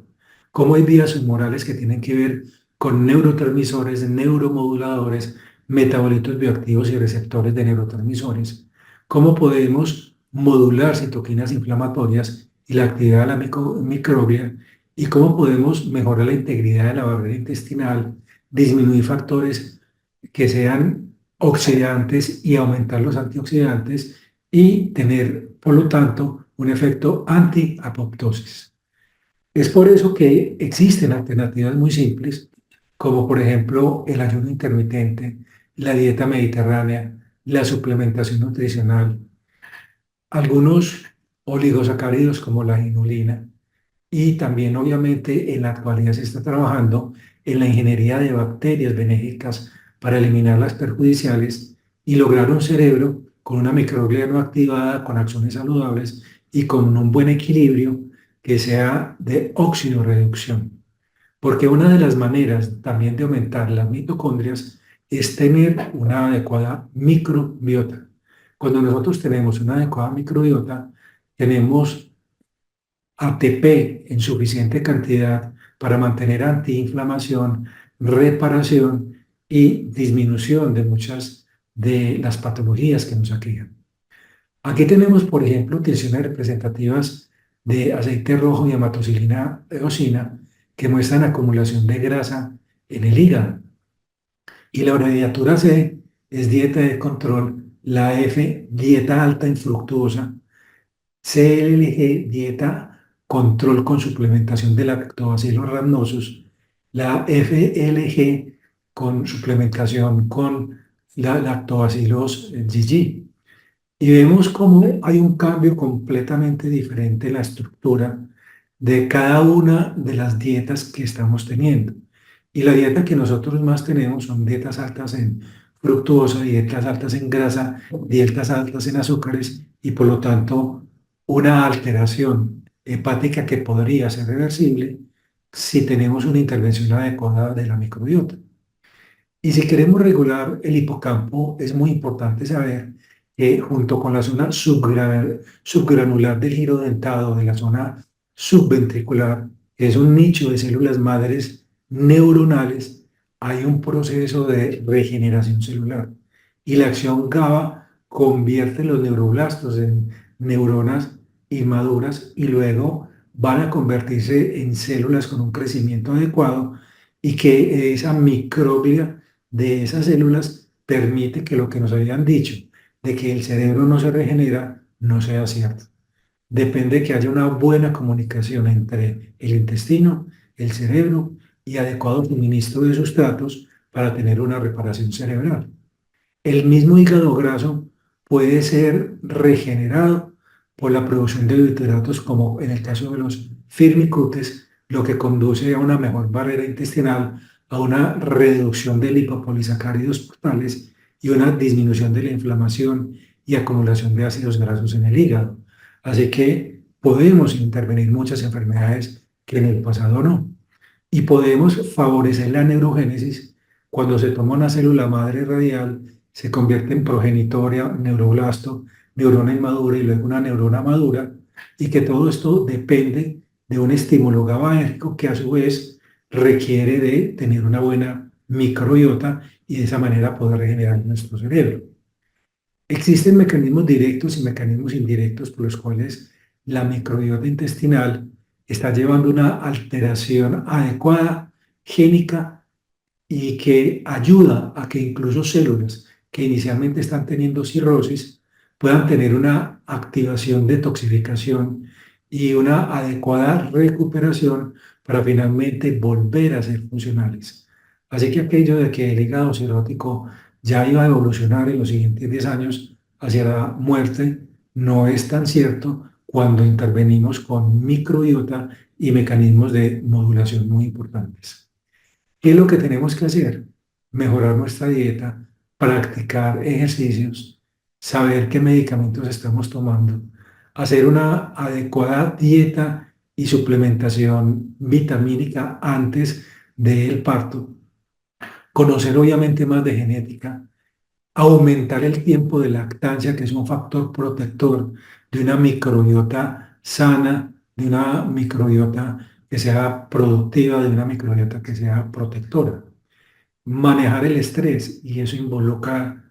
Cómo hay vías humorales que tienen que ver con neurotransmisores, neuromoduladores, metabolitos bioactivos y receptores de neurotransmisores. Cómo podemos modular citoquinas inflamatorias y la actividad de la microglia y cómo podemos mejorar la integridad de la barrera intestinal, disminuir factores que sean oxidantes y aumentar los antioxidantes y tener, por lo tanto, un efecto anti-apoptosis. Es por eso que existen alternativas muy simples, como por ejemplo el ayuno intermitente, la dieta mediterránea, la suplementación nutricional, algunos oligosacáridos como la inulina, y también obviamente en la actualidad se está trabajando en la ingeniería de bacterias benéficas para eliminar las perjudiciales y lograr un cerebro con una microglia no activada, con acciones saludables y con un buen equilibrio que sea de oxidorreducción. Porque una de las maneras también de aumentar las mitocondrias es tener una adecuada microbiota. Cuando nosotros tenemos una adecuada microbiota, tenemos ATP en suficiente cantidad para mantener antiinflamación, reparación y disminución de muchas de las patologías que nos aquejan. Aquí tenemos, por ejemplo, tensiones representativas de aceite rojo y hematocilina eosina que muestran acumulación de grasa en el hígado. Y la abreviatura C es dieta de control, la F, dieta alta en fructuosa, CLG, dieta control con suplementación de lactobacillus rhamnosus, la FLG con suplementación con la lactobacillus GG. Y vemos cómo hay un cambio completamente diferente en la estructura de cada una de las dietas que estamos teniendo. Y la dieta que nosotros más tenemos son dietas altas en fructuosa, dietas altas en grasa, dietas altas en azúcares y por lo tanto una alteración hepática que podría ser reversible si tenemos una intervención adecuada de la microbiota. Y si queremos regular el hipocampo, es muy importante saber que junto con la zona subgranular del giro dentado, de la zona subventricular, que es un nicho de células madres neuronales, hay un proceso de regeneración celular. Y la acción GABA convierte los neuroblastos en neuronas inmaduras y luego van a convertirse en células con un crecimiento adecuado y que esa microglia de esas células permite que lo que nos habían dicho de que el cerebro no se regenera no sea cierto. Depende de que haya una buena comunicación entre el intestino, el cerebro y adecuado suministro de sustratos para tener una reparación cerebral. El mismo hígado graso puede ser regenerado por la producción de butyratos, como en el caso de los firmicutes, lo que conduce a una mejor barrera intestinal, a una reducción de lipopolisacáridos portales y una disminución de la inflamación y acumulación de ácidos grasos en el hígado. Así que podemos intervenir muchas enfermedades que en el pasado no. Y podemos favorecer la neurogénesis cuando se toma una célula madre radial, se convierte en progenitoria, neuroblasto, neurona inmadura y luego una neurona madura, y que todo esto depende de un estímulo GABAérgico que a su vez requiere de tener una buena microbiota y de esa manera poder regenerar nuestro cerebro. Existen mecanismos directos y mecanismos indirectos por los cuales la microbiota intestinal está llevando una alteración adecuada génica y que ayuda a que incluso células que inicialmente están teniendo cirrosis puedan tener una activación de toxificación y una adecuada recuperación para finalmente volver a ser funcionales. Así que aquello de que el hígado cirrótico ya iba a evolucionar en los siguientes 10 años hacia la muerte no es tan cierto cuando intervenimos con microbiota y mecanismos de modulación muy importantes. ¿Qué es lo que tenemos que hacer? Mejorar nuestra dieta, practicar ejercicios, saber qué medicamentos estamos tomando, hacer una adecuada dieta y suplementación vitamínica antes del parto, conocer obviamente más de genética, aumentar el tiempo de lactancia, que es un factor protector de una microbiota sana, de una microbiota que sea productiva, de una microbiota que sea protectora. Manejar el estrés, y eso involucra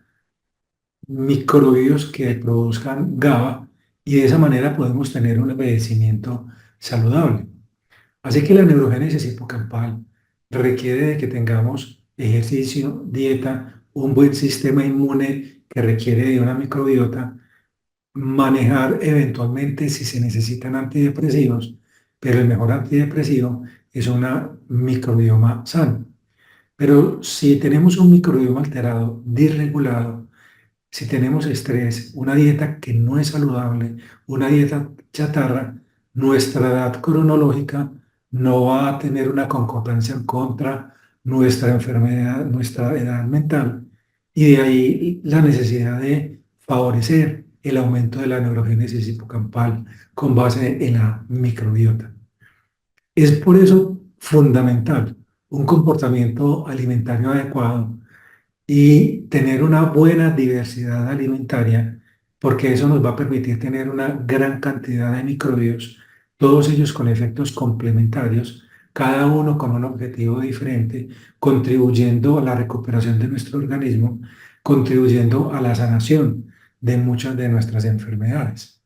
microbios que produzcan GABA, y de esa manera podemos tener un envejecimiento saludable. Así que la neurogénesis hipocampal requiere de que tengamos ejercicio, dieta, un buen sistema inmune que requiere de una microbiota, manejar eventualmente si se necesitan antidepresivos, pero el mejor antidepresivo es una microbioma sano. Pero si tenemos un microbioma alterado, disregulado, si tenemos estrés, una dieta que no es saludable, una dieta chatarra, nuestra edad cronológica no va a tener una concordancia contra nuestra enfermedad, nuestra edad mental, y de ahí la necesidad de favorecer el aumento de la neurogénesis hipocampal con base en la microbiota. Es por eso fundamental un comportamiento alimentario adecuado y tener una buena diversidad alimentaria, porque eso nos va a permitir tener una gran cantidad de microbios, todos ellos con efectos complementarios, cada uno con un objetivo diferente, contribuyendo a la recuperación de nuestro organismo, contribuyendo a la sanación de muchas de nuestras enfermedades.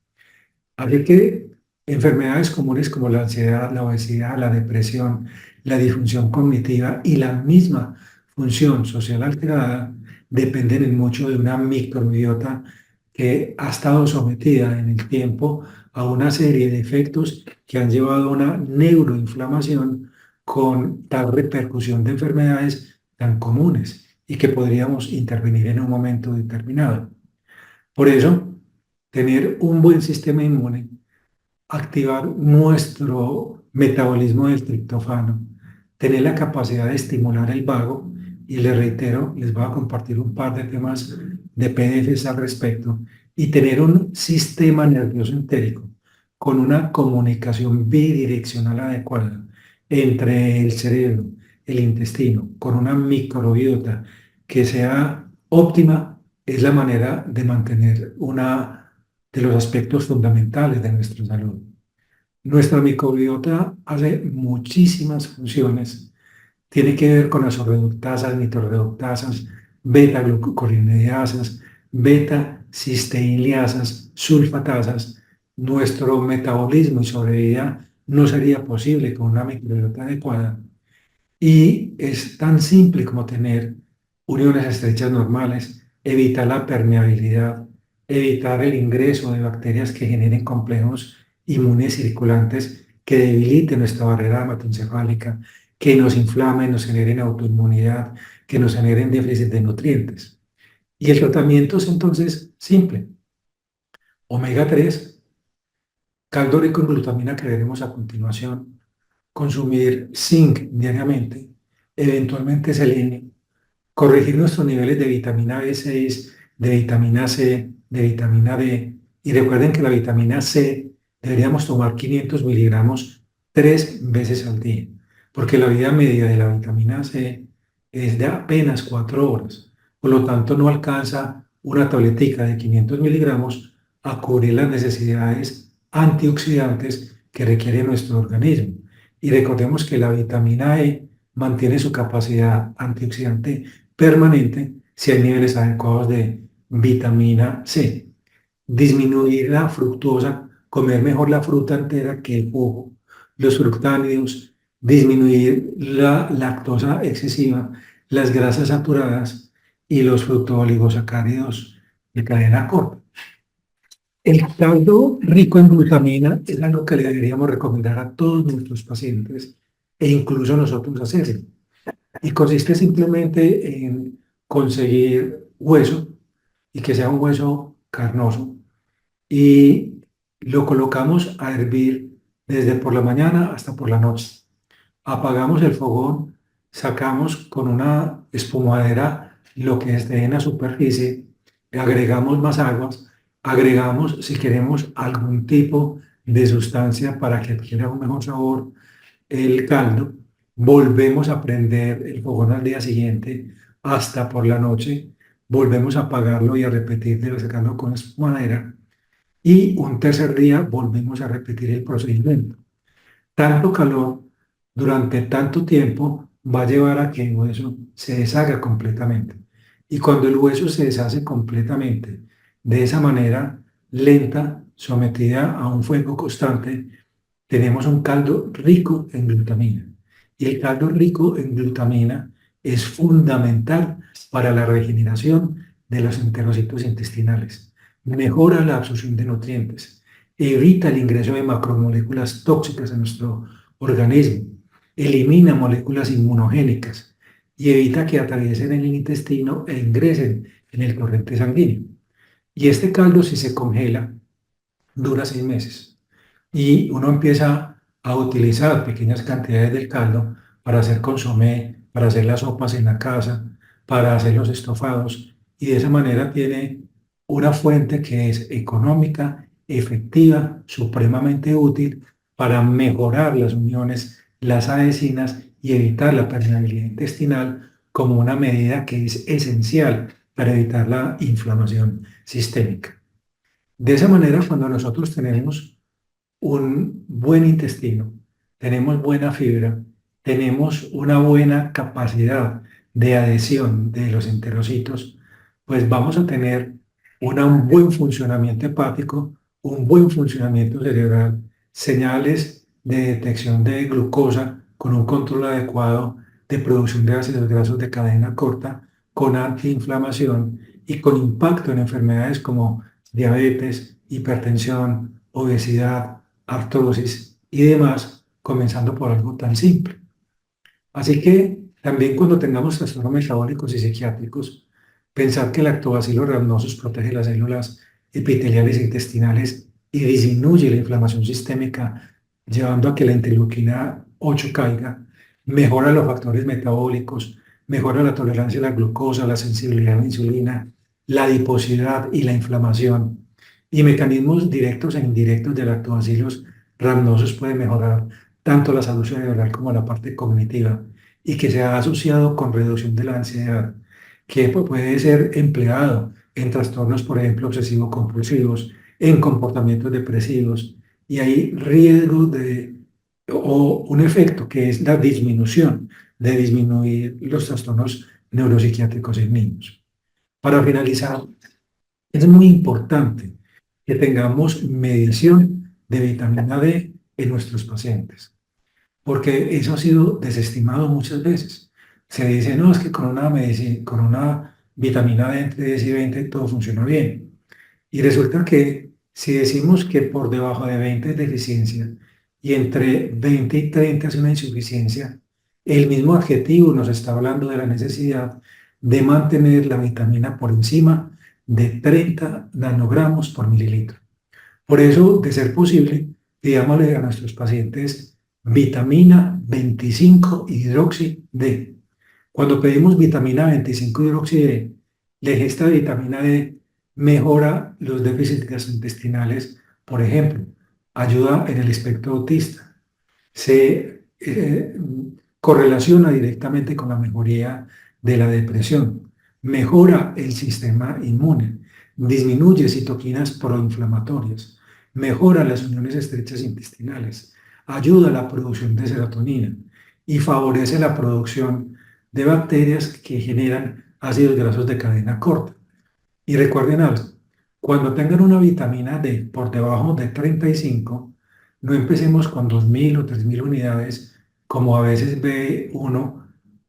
Así que enfermedades comunes como la ansiedad, la obesidad, la depresión, la disfunción cognitiva y la misma función social alterada dependen en mucho de una microbiota que ha estado sometida en el tiempo a una serie de efectos que han llevado a una neuroinflamación con tal repercusión de enfermedades tan comunes y que podríamos intervenir en un momento determinado. Por eso, tener un buen sistema inmune, activar nuestro metabolismo del triptófano, tener la capacidad de estimular el vago, y les reitero, les voy a compartir un par de temas de PDFs al respecto, y tener un sistema nervioso entérico con una comunicación bidireccional adecuada entre el cerebro, el intestino, con una microbiota que sea óptima, es la manera de mantener una de los aspectos fundamentales de nuestra salud. Nuestra microbiota hace muchísimas funciones. Tiene que ver con las sorreductasas, nitroreductasas, beta-glucuronidasas, beta-cisteíliasas, sulfatasas. Nuestro metabolismo y sobrevida no sería posible con una microbiota adecuada. Y es tan simple como tener uniones estrechas normales, evitar la permeabilidad, evitar el ingreso de bacterias que generen complejos inmunes circulantes que debiliten nuestra barrera hematoencefálica, que nos inflamen, nos generen autoinmunidad, que nos generen déficit de nutrientes. Y el tratamiento es entonces simple. Omega 3, caldo rico en glutamina que veremos a continuación, consumir zinc diariamente, eventualmente selenio, corregir nuestros niveles de vitamina B6, de vitamina C, de vitamina D. Y recuerden que la vitamina C deberíamos tomar 500 miligramos 3 veces al día, porque la vida media de la vitamina C es de apenas 4 horas. Por lo tanto, no alcanza una tabletica de 500 miligramos a cubrir las necesidades antioxidantes que requiere nuestro organismo. Y recordemos que la vitamina E mantiene su capacidad antioxidante permanente si hay niveles adecuados de vitamina C. Disminuir la fructosa, comer mejor la fruta entera que el jugo, los fructánidos, disminuir la lactosa excesiva, las grasas saturadas y los fructooligosacáridos de cadena corta. El caldo rico en glutamina es algo que le deberíamos recomendar a todos nuestros pacientes e incluso nosotros hacerlo. Y consiste simplemente en conseguir hueso y que sea un hueso carnoso y lo colocamos a hervir desde por la mañana hasta por la noche. Apagamos el fogón, sacamos con una espumadera lo que esté en la superficie, agregamos más aguas, agregamos si queremos algún tipo de sustancia para que adquiera un mejor sabor el caldo, volvemos a prender el fogón al día siguiente hasta por la noche, volvemos a apagarlo y a repetir de sacarlo con espumadera y un tercer día volvemos a repetir el procedimiento. Tanto calor durante tanto tiempo va a llevar a que el hueso se deshaga completamente. Y cuando el hueso se deshace completamente, de esa manera lenta, sometida a un fuego constante, tenemos un caldo rico en glutamina. Y el caldo rico en glutamina es fundamental para la regeneración de los enterocitos intestinales. Mejora la absorción de nutrientes, evita el ingreso de macromoléculas tóxicas en nuestro organismo, elimina moléculas inmunogénicas y evita que atraviesen el intestino e ingresen en el torrente sanguíneo. Y este caldo, si se congela, dura 6 meses y uno empieza a utilizar pequeñas cantidades del caldo para hacer consomé, para hacer las sopas en la casa, para hacer los estofados, y de esa manera tiene una fuente que es económica, efectiva, supremamente útil para mejorar las uniones, las adhesinas y evitar la permeabilidad intestinal como una medida que es esencial para evitar la inflamación sistémica. De esa manera, cuando nosotros tenemos un buen intestino, tenemos buena fibra tenemos una buena capacidad de adhesión de los enterocitos, pues vamos a tener un buen funcionamiento hepático, un buen funcionamiento cerebral, señales de detección de glucosa con un control adecuado de producción de ácidos grasos de cadena corta, con antiinflamación y con impacto en enfermedades como diabetes, hipertensión, obesidad, artrosis y demás, comenzando por algo tan simple. Así que también cuando tengamos trastornos metabólicos y psiquiátricos, pensar que el lactobacillus rhamnosus protege las células epiteliales e intestinales y disminuye la inflamación sistémica, llevando a que la interleuquina 8 caiga, mejora los factores metabólicos, mejora la tolerancia a la glucosa, la sensibilidad a la insulina, la adiposidad y la inflamación. Y mecanismos directos e indirectos del lactobacillus rhamnosus pueden mejorar tanto la salud cerebral como la parte cognitiva, y que se ha asociado con reducción de la ansiedad, que puede ser empleado en trastornos, por ejemplo, obsesivo-compulsivos, en comportamientos depresivos, y hay riesgo o un efecto que es la disminución, de disminuir los trastornos neuropsiquiátricos en niños. Para finalizar, es muy importante que tengamos medición de vitamina D en nuestros pacientes, porque eso ha sido desestimado muchas veces. Se dice, no, es que con una medicina, con una vitamina D entre 10 y 20 todo funciona bien. Y resulta que si decimos que por debajo de 20 es deficiencia y entre 20 y 30 es una insuficiencia, el mismo adjetivo nos está hablando de la necesidad de mantener la vitamina por encima de 30 nanogramos por mililitro. Por eso, de ser posible, pidámosle a nuestros pacientes vitamina 25 hidroxi D. Cuando pedimos vitamina 25 hidroxi D, la ingesta de vitamina D mejora los déficits gastrointestinales, por ejemplo, ayuda en el espectro autista, se correlaciona directamente con la mejoría de la depresión, mejora el sistema inmune, disminuye citoquinas proinflamatorias, mejora las uniones estrechas intestinales, ayuda a la producción de serotonina y favorece la producción de bacterias que generan ácidos grasos de cadena corta. Y recuerden algo, cuando tengan una vitamina D por debajo de 35, no empecemos con 2.000 o 3.000 unidades, como a veces ve uno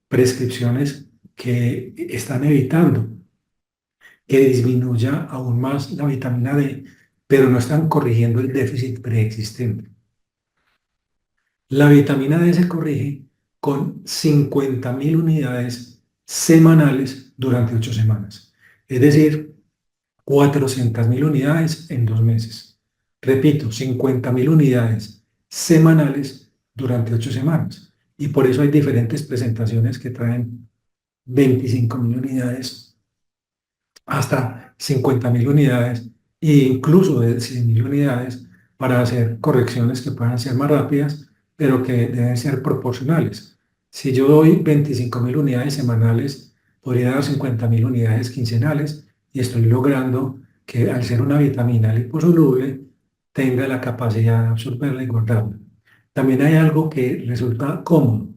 prescripciones que están evitando que disminuya aún más la vitamina D, pero no están corrigiendo el déficit preexistente. La vitamina D se corrige con 50.000 unidades semanales durante 8 semanas. Es decir, 400.000 unidades en 2 meses. Repito, 50.000 unidades semanales durante 8 semanas. Y por eso hay diferentes presentaciones que traen 25.000 unidades hasta 50.000 unidades e incluso de 100.000 unidades para hacer correcciones que puedan ser más rápidas, pero que deben ser proporcionales. Si yo doy 25.000 unidades semanales, podría dar 50.000 unidades quincenales y estoy logrando que al ser una vitamina liposoluble tenga la capacidad de absorberla y guardarla. También hay algo que resulta cómodo.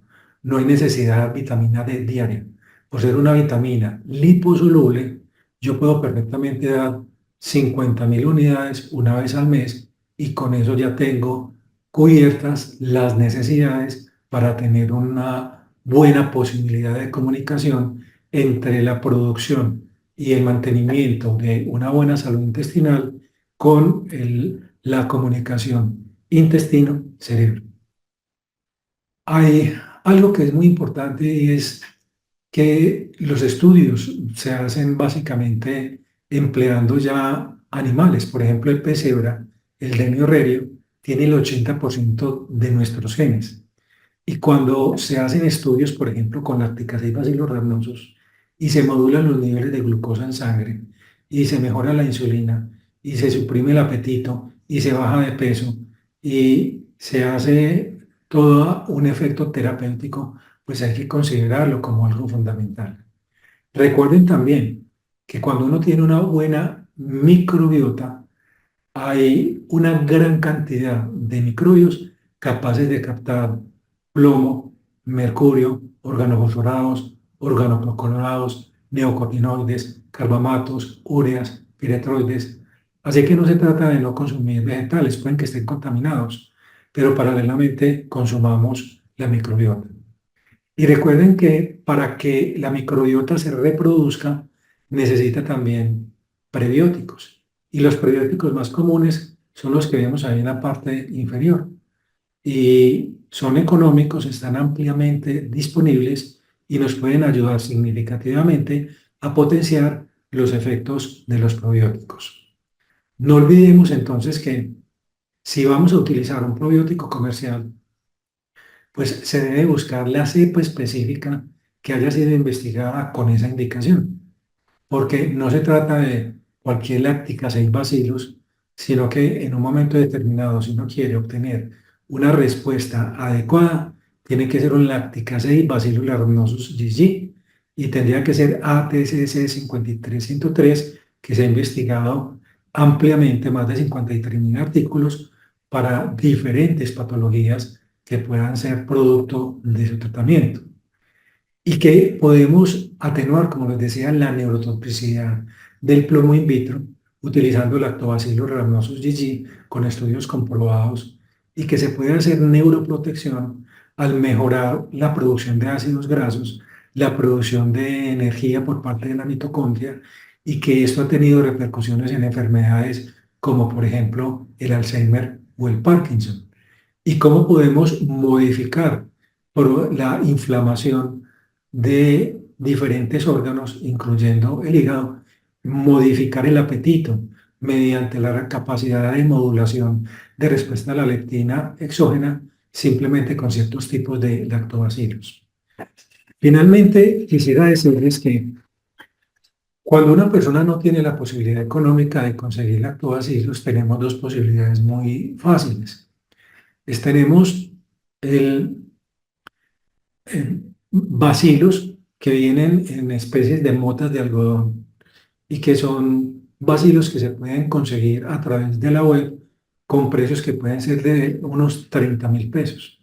No hay necesidad de vitamina D diaria. Por ser una vitamina liposoluble, yo puedo perfectamente dar 50.000 unidades una vez al mes y con eso ya tengo cubiertas las necesidades para tener una buena posibilidad de comunicación entre la producción y el mantenimiento de una buena salud intestinal con la comunicación intestino-cerebro. Hay algo que es muy importante y es que los estudios se hacen básicamente empleando ya animales. Por ejemplo, el pez cebra, el denio rerio, tiene el 80% de nuestros genes. Y cuando se hacen estudios, por ejemplo, con lacticacid y los rhamnosus, y se modulan los niveles de glucosa en sangre, y se mejora la insulina, y se suprime el apetito, y se baja de peso, y se hace todo un efecto terapéutico, pues hay que considerarlo como algo fundamental. Recuerden también que cuando uno tiene una buena microbiota, hay una gran cantidad de microbios capaces de captar plomo, mercurio, organofosforados, organoclorados, neocotinoides, carbamatos, ureas, piretroides. Así que no se trata de no consumir vegetales, pueden que estén contaminados, pero paralelamente consumamos la microbiota. Y recuerden que para que la microbiota se reproduzca, necesita también prebióticos. Y los prebióticos más comunes son los que vemos ahí en la parte inferior. Y son económicos, están ampliamente disponibles y nos pueden ayudar significativamente a potenciar los efectos de los probióticos. No olvidemos entonces que si vamos a utilizar un probiótico comercial, pues se debe buscar la cepa específica que haya sido investigada con esa indicación, porque no se trata de cualquier Lacticase bacillus, sino que en un momento determinado, si uno quiere obtener una respuesta adecuada, tiene que ser un Lacticase bacillus rhamnosus GG y tendría que ser ATCC 53103, que se ha investigado ampliamente, más de 53.000 artículos para diferentes patologías que puedan ser producto de su tratamiento y que podemos atenuar, como les decía, la neurotoxicidad del plomo in vitro utilizando lactobacillus rhamnosus GG con estudios comprobados y que se puede hacer neuroprotección al mejorar la producción de ácidos grasos, la producción de energía por parte de la mitocondria y que esto ha tenido repercusiones en enfermedades como por ejemplo el Alzheimer o el Parkinson. Y cómo podemos modificar por la inflamación de diferentes órganos, incluyendo el hígado, modificar el apetito mediante la capacidad de modulación de respuesta a la leptina exógena, simplemente con ciertos tipos de lactobacilos. Finalmente, quisiera decirles que cuando una persona no tiene la posibilidad económica de conseguir lactobacilos, tenemos dos posibilidades muy fáciles. Tenemos el bacilos que vienen en especies de motas de algodón y que son bacilos que se pueden conseguir a través de la web con precios que pueden ser de unos 30.000 pesos.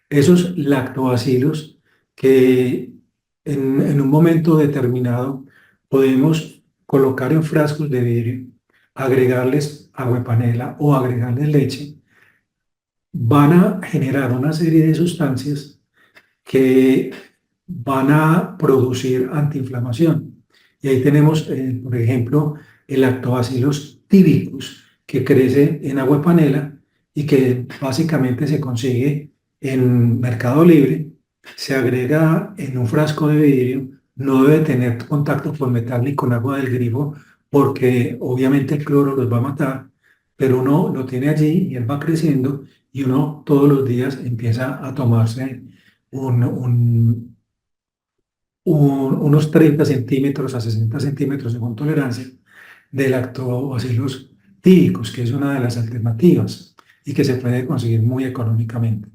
Esos lactobacilos que en un momento determinado podemos colocar en frascos de vidrio, agregarles agua de panela o agregarles leche, van a generar una serie de sustancias que van a producir antiinflamación. Y ahí tenemos, por ejemplo, el Lactobacillus tibicus, que crece en agua de panela y que básicamente se consigue en Mercado Libre, se agrega en un frasco de vidrio, no debe tener contacto con metal ni con agua del grifo, porque obviamente el cloro los va a matar, pero uno lo tiene allí y él va creciendo y uno todos los días empieza a tomarse un, un, unos 30 centímetros a 60 centímetros según tolerancia de lactobacilos típicos, que es una de las alternativas y que se puede conseguir muy económicamente.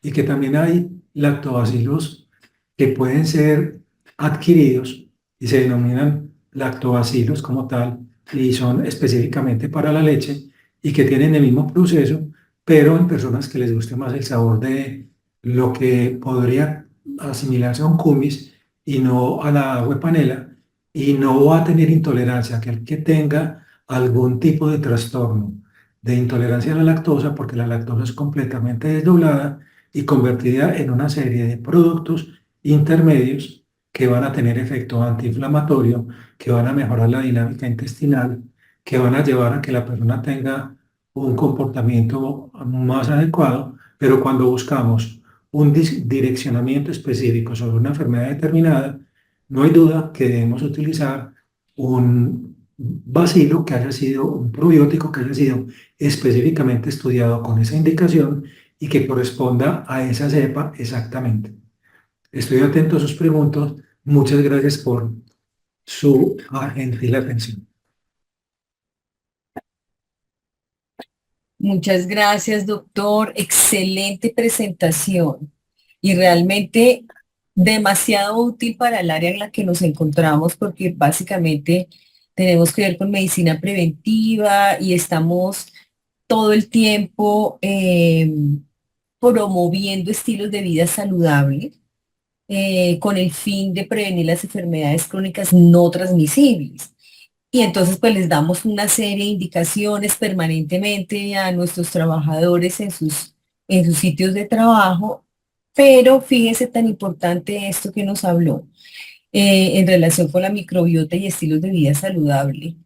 Y que también hay lactobacilos que pueden ser adquiridos y se denominan lactobacilos como tal y son específicamente para la leche y que tienen el mismo proceso, pero en personas que les guste más el sabor de lo que podría asimilarse a un kumis y no a la agua de panela, y no va a tener intolerancia, aquel que tenga algún tipo de trastorno de intolerancia a la lactosa, porque la lactosa es completamente desdoblada y convertida en una serie de productos intermedios que van a tener efecto antiinflamatorio, que van a mejorar la dinámica intestinal, que van a llevar a que la persona tenga un comportamiento más adecuado, pero cuando buscamos un direccionamiento específico sobre una enfermedad determinada, no hay duda que debemos utilizar un bacilo que haya sido, un probiótico que haya sido específicamente estudiado con esa indicación y que corresponda a esa cepa exactamente. Estoy atento a sus preguntas. Muchas gracias por su gentil atención. Muchas gracias, doctor. Excelente presentación y realmente demasiado útil para el área en la que nos encontramos porque básicamente tenemos que ver con medicina preventiva y estamos todo el tiempo promoviendo estilos de vida saludables con el fin de prevenir las enfermedades crónicas no transmisibles. Y entonces pues les damos una serie de indicaciones permanentemente a nuestros trabajadores en sus sitios de trabajo, pero fíjese tan importante esto que nos habló en relación con la microbiota y estilos de vida saludable,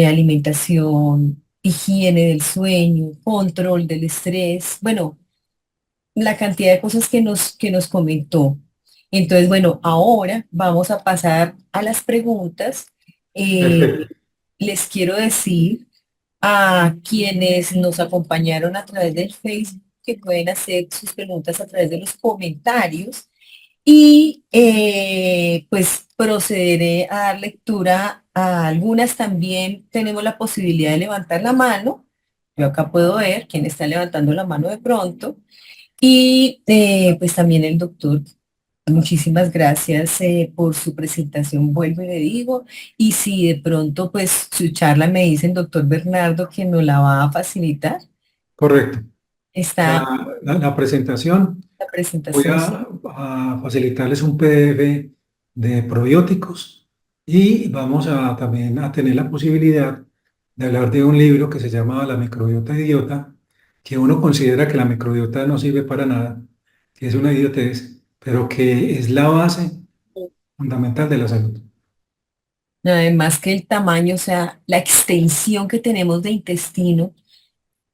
alimentación, higiene del sueño, control del estrés, bueno, la cantidad de cosas que nos comentó. Entonces, bueno, ahora vamos a pasar a las preguntas. Eh, Perfecto. Les quiero decir a quienes nos acompañaron a través del Facebook que pueden hacer sus preguntas a través de los comentarios y pues procederé a dar lectura a algunas. También tenemos la posibilidad de levantar la mano. Yo acá puedo ver quién está levantando la mano de pronto. Y pues también el doctor, muchísimas gracias por su presentación, vuelvo y le digo. Y si de pronto pues su charla me dice el doctor Bernardo que nos la va a facilitar, Correcto. está La presentación, la voy presentación. Sí. a facilitarles un PDF de probióticos y vamos a también a tener la posibilidad de hablar de un libro que se llama La microbiota idiota, que uno considera que la microbiota no sirve para nada, que es una idiotez, pero que es la base fundamental de la salud. Además que el tamaño, o sea, la extensión que tenemos de intestino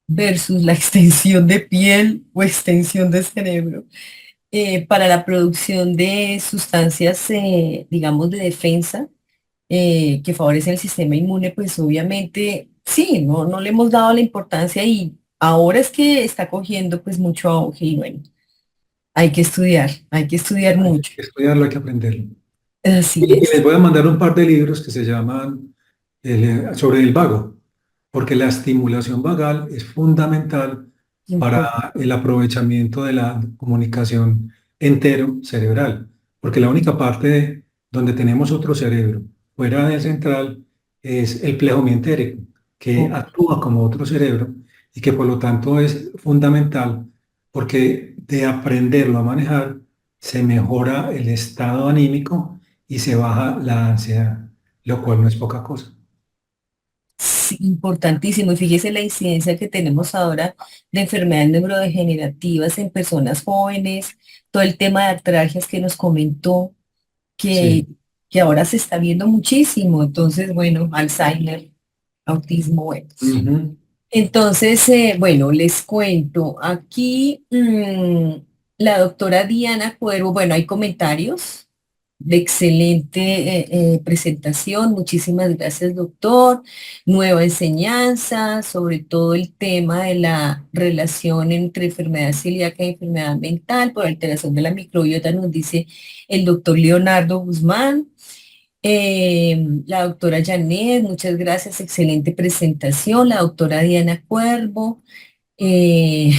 versus la extensión de piel o extensión de cerebro para la producción de sustancias, digamos, de defensa que favorecen el sistema inmune, pues obviamente sí, no le hemos dado la importancia y ahora es que está cogiendo pues mucho auge y bueno, hay que estudiar Hay mucho. que estudiarlo, hay que aprenderlo. Así Y les es. voy a mandar un par de libros que se llaman sobre el vago, porque la estimulación vagal es fundamental para el aprovechamiento de la comunicación entero cerebral, porque la única parte donde tenemos otro cerebro fuera del central es el plejo mientérico, que actúa como otro cerebro y que por lo tanto es fundamental porque de aprenderlo a manejar se mejora el estado anímico y se baja la ansiedad, lo cual no es poca cosa. Sí, importantísimo. Y fíjese la incidencia que tenemos ahora de enfermedades neurodegenerativas en personas jóvenes, todo el tema de artralgias que nos comentó, que, Sí. que ahora se está viendo muchísimo. Entonces, bueno, Alzheimer, autismo, bueno. Ujú. Entonces, bueno, les cuento. Aquí la doctora Diana Cuervo, bueno, hay comentarios de excelente presentación. Muchísimas gracias, doctor. Nueva enseñanza sobre todo el tema de la relación entre enfermedad celíaca y enfermedad mental por alteración de la microbiota, nos dice el doctor Leonardo Guzmán. La doctora Janet, muchas gracias, excelente presentación. La doctora Diana Cuervo, eh,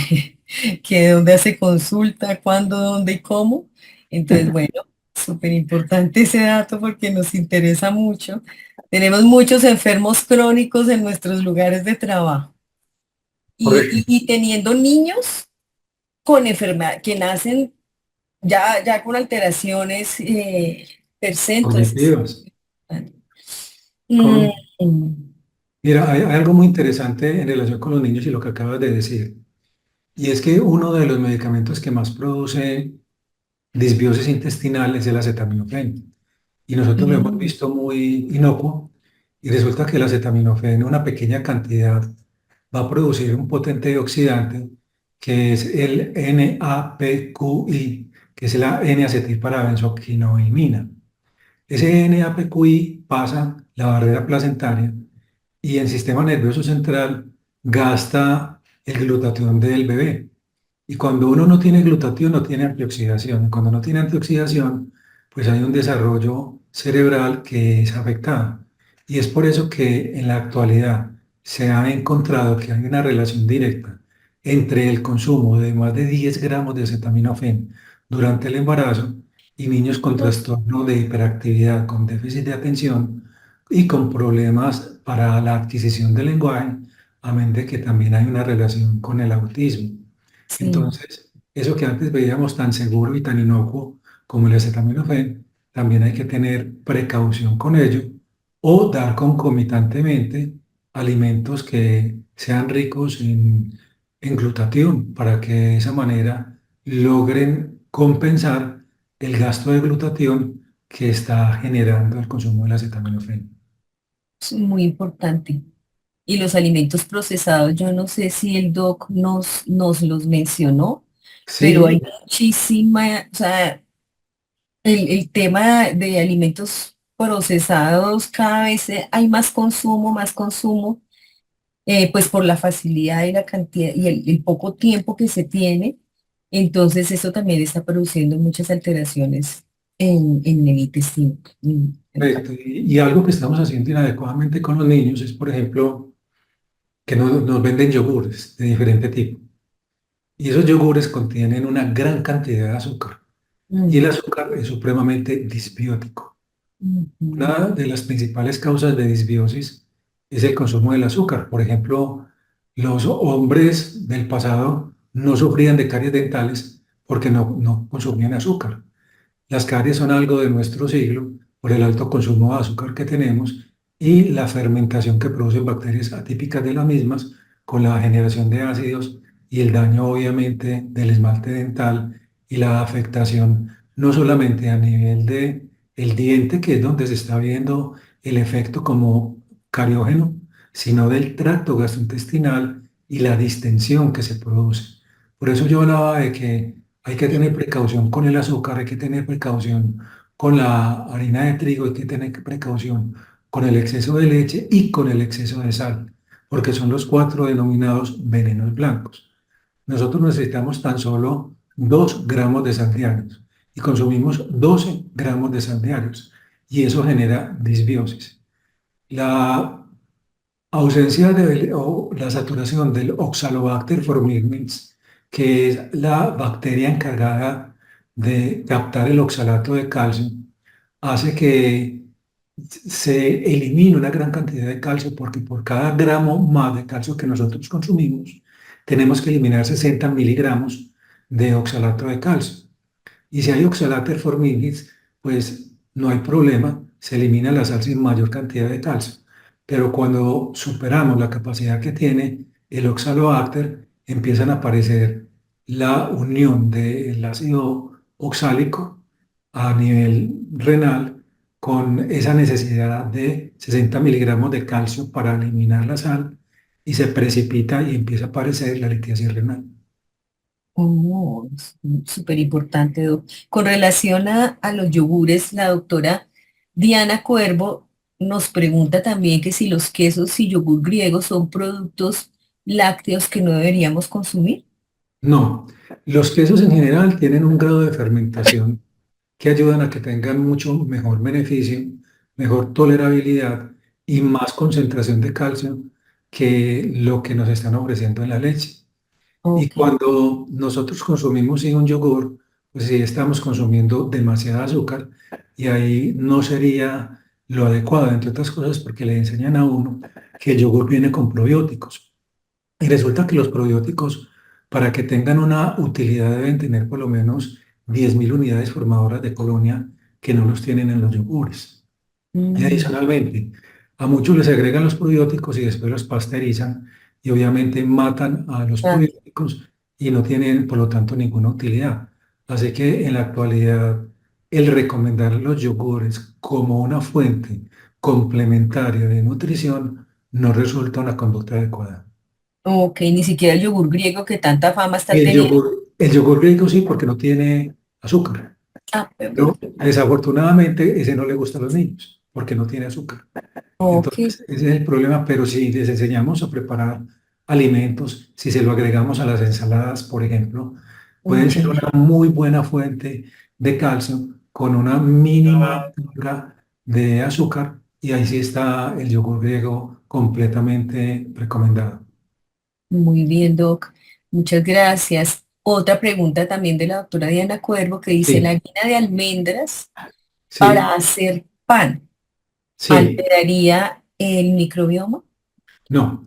que dónde hace consulta, cuándo, dónde y cómo. Entonces, bueno, súper importante ese dato porque nos interesa mucho. Tenemos muchos enfermos crónicos en nuestros lugares de trabajo Correcto. y teniendo niños con enfermedad que nacen ya con alteraciones per se, entonces. Cognitivas. Mm, Con, mira, hay algo muy interesante en relación con los niños y lo que acabas de decir. Y es que uno de los medicamentos que más produce disbiosis intestinal es el acetaminofén. Y nosotros lo hemos mm, visto muy inocuo. Y resulta que el acetaminofén, una pequeña cantidad, va a producir un potente oxidante que es el NAPQI, que es la N-acetilparabenzoquinoimina. Ese NAPQI pasa la barrera placentaria y el sistema nervioso central gasta el glutatión del bebé. Y cuando uno no tiene glutatión, no tiene antioxidación. Y cuando no tiene antioxidación, pues hay un desarrollo cerebral que es afectado. Y es por eso que en la actualidad se ha encontrado que hay una relación directa entre el consumo de más de 10 gramos de acetaminofén durante el embarazo y niños con trastorno de hiperactividad, con déficit de atención y con problemas para la adquisición del lenguaje, amén de que también hay una relación con el autismo. sí. Entonces, eso que antes veíamos tan seguro y tan inocuo como el acetaminofén, también hay que tener precaución con ello o dar concomitantemente alimentos que sean ricos en glutatión para que de esa manera logren compensar el gasto de glutatión que está generando el consumo del acetaminofén. Es muy importante. Y los alimentos procesados, yo no sé si el doc nos los mencionó, pero Sí, hay muchísima, o sea, el tema de alimentos procesados, cada vez hay más consumo, pues por la facilidad y la cantidad y el poco tiempo que se tiene. Entonces eso también está produciendo muchas alteraciones en el intestino. correcto. Y algo que estamos haciendo inadecuadamente con los niños es, por ejemplo, que nos venden yogures de diferente tipo. Y esos yogures contienen una gran cantidad de azúcar. Y el Mm, azúcar es supremamente disbiótico. ujú. Una de las principales causas de disbiosis es el consumo del azúcar. Por ejemplo, los hombres del pasado no sufrían de caries dentales porque no consumían azúcar. Las caries son algo de nuestro siglo por el alto consumo de azúcar que tenemos y la fermentación que producen bacterias atípicas de las mismas con la generación de ácidos y el daño obviamente del esmalte dental y la afectación no solamente a nivel de el diente, que es donde se está viendo el efecto como cariógeno, sino del tracto gastrointestinal y la distensión que se produce. Por eso yo hablaba de que hay que tener precaución con el azúcar, hay que tener precaución con la harina de trigo, hay que tener precaución con el exceso de leche y con el exceso de sal, porque son los cuatro denominados venenos blancos. Nosotros necesitamos tan solo 2 gramos de sal diarios y consumimos 12 gramos de sal diarios y eso genera disbiosis. La ausencia o la saturación del Oxalobacter formigans, que es la bacteria encargada de captar el oxalato de calcio, hace que se elimine una gran cantidad de calcio porque por cada gramo más de calcio que nosotros consumimos, tenemos que eliminar 60 miligramos de oxalato de calcio. Y si hay oxalato formigis, pues no hay problema, se elimina la sal sin mayor cantidad de calcio. Pero cuando superamos la capacidad que tiene el oxalobacter, empiezan a aparecer la unión del ácido oxálico a nivel renal con esa necesidad de 60 miligramos de calcio para eliminar la sal y se precipita y empieza a aparecer la litiasis renal. Oh, es súper importante, doc. Con relación a los yogures, la doctora Diana Cuervo nos pregunta también que si los quesos y yogur griegos son productos lácteos que no deberíamos consumir. No, los quesos en general tienen un grado de fermentación que ayudan a que tengan mucho mejor beneficio, mejor tolerabilidad y más concentración de calcio que lo que nos están ofreciendo en la leche. Y Ok. cuando nosotros consumimos sí, un yogur, pues sí estamos consumiendo demasiada azúcar y ahí no sería lo adecuado, entre otras cosas porque le enseñan a uno que el yogur viene con probióticos. Y resulta que los probióticos, para que tengan una utilidad, deben tener por lo menos 10.000 unidades formadoras de colonia que no los tienen en los yogures. Y Mm, adicionalmente, a muchos les agregan los probióticos y después los pasteurizan y obviamente matan a los ah, probióticos y no tienen, por lo tanto, ninguna utilidad. Así que en la actualidad, el recomendar los yogures como una fuente complementaria de nutrición no resulta una conducta adecuada. ok, ni siquiera el yogur griego que tanta fama está teniendo. El yogur griego sí, porque no tiene azúcar. Ah, Pero perfecto. desafortunadamente ese no le gusta a los niños, porque no tiene azúcar. Ok. Entonces, ese es el problema, pero si les enseñamos a preparar alimentos, si se lo agregamos a las ensaladas, por ejemplo, pueden ser Ujú. una muy buena fuente de calcio con una mínima carga de azúcar y ahí sí está el yogur griego completamente recomendado. Muy bien, doc. Muchas gracias. Otra pregunta también de la doctora Diana Cuervo que dice, la Sí, harina de almendras sí, para hacer pan sí, alteraría el microbioma. no.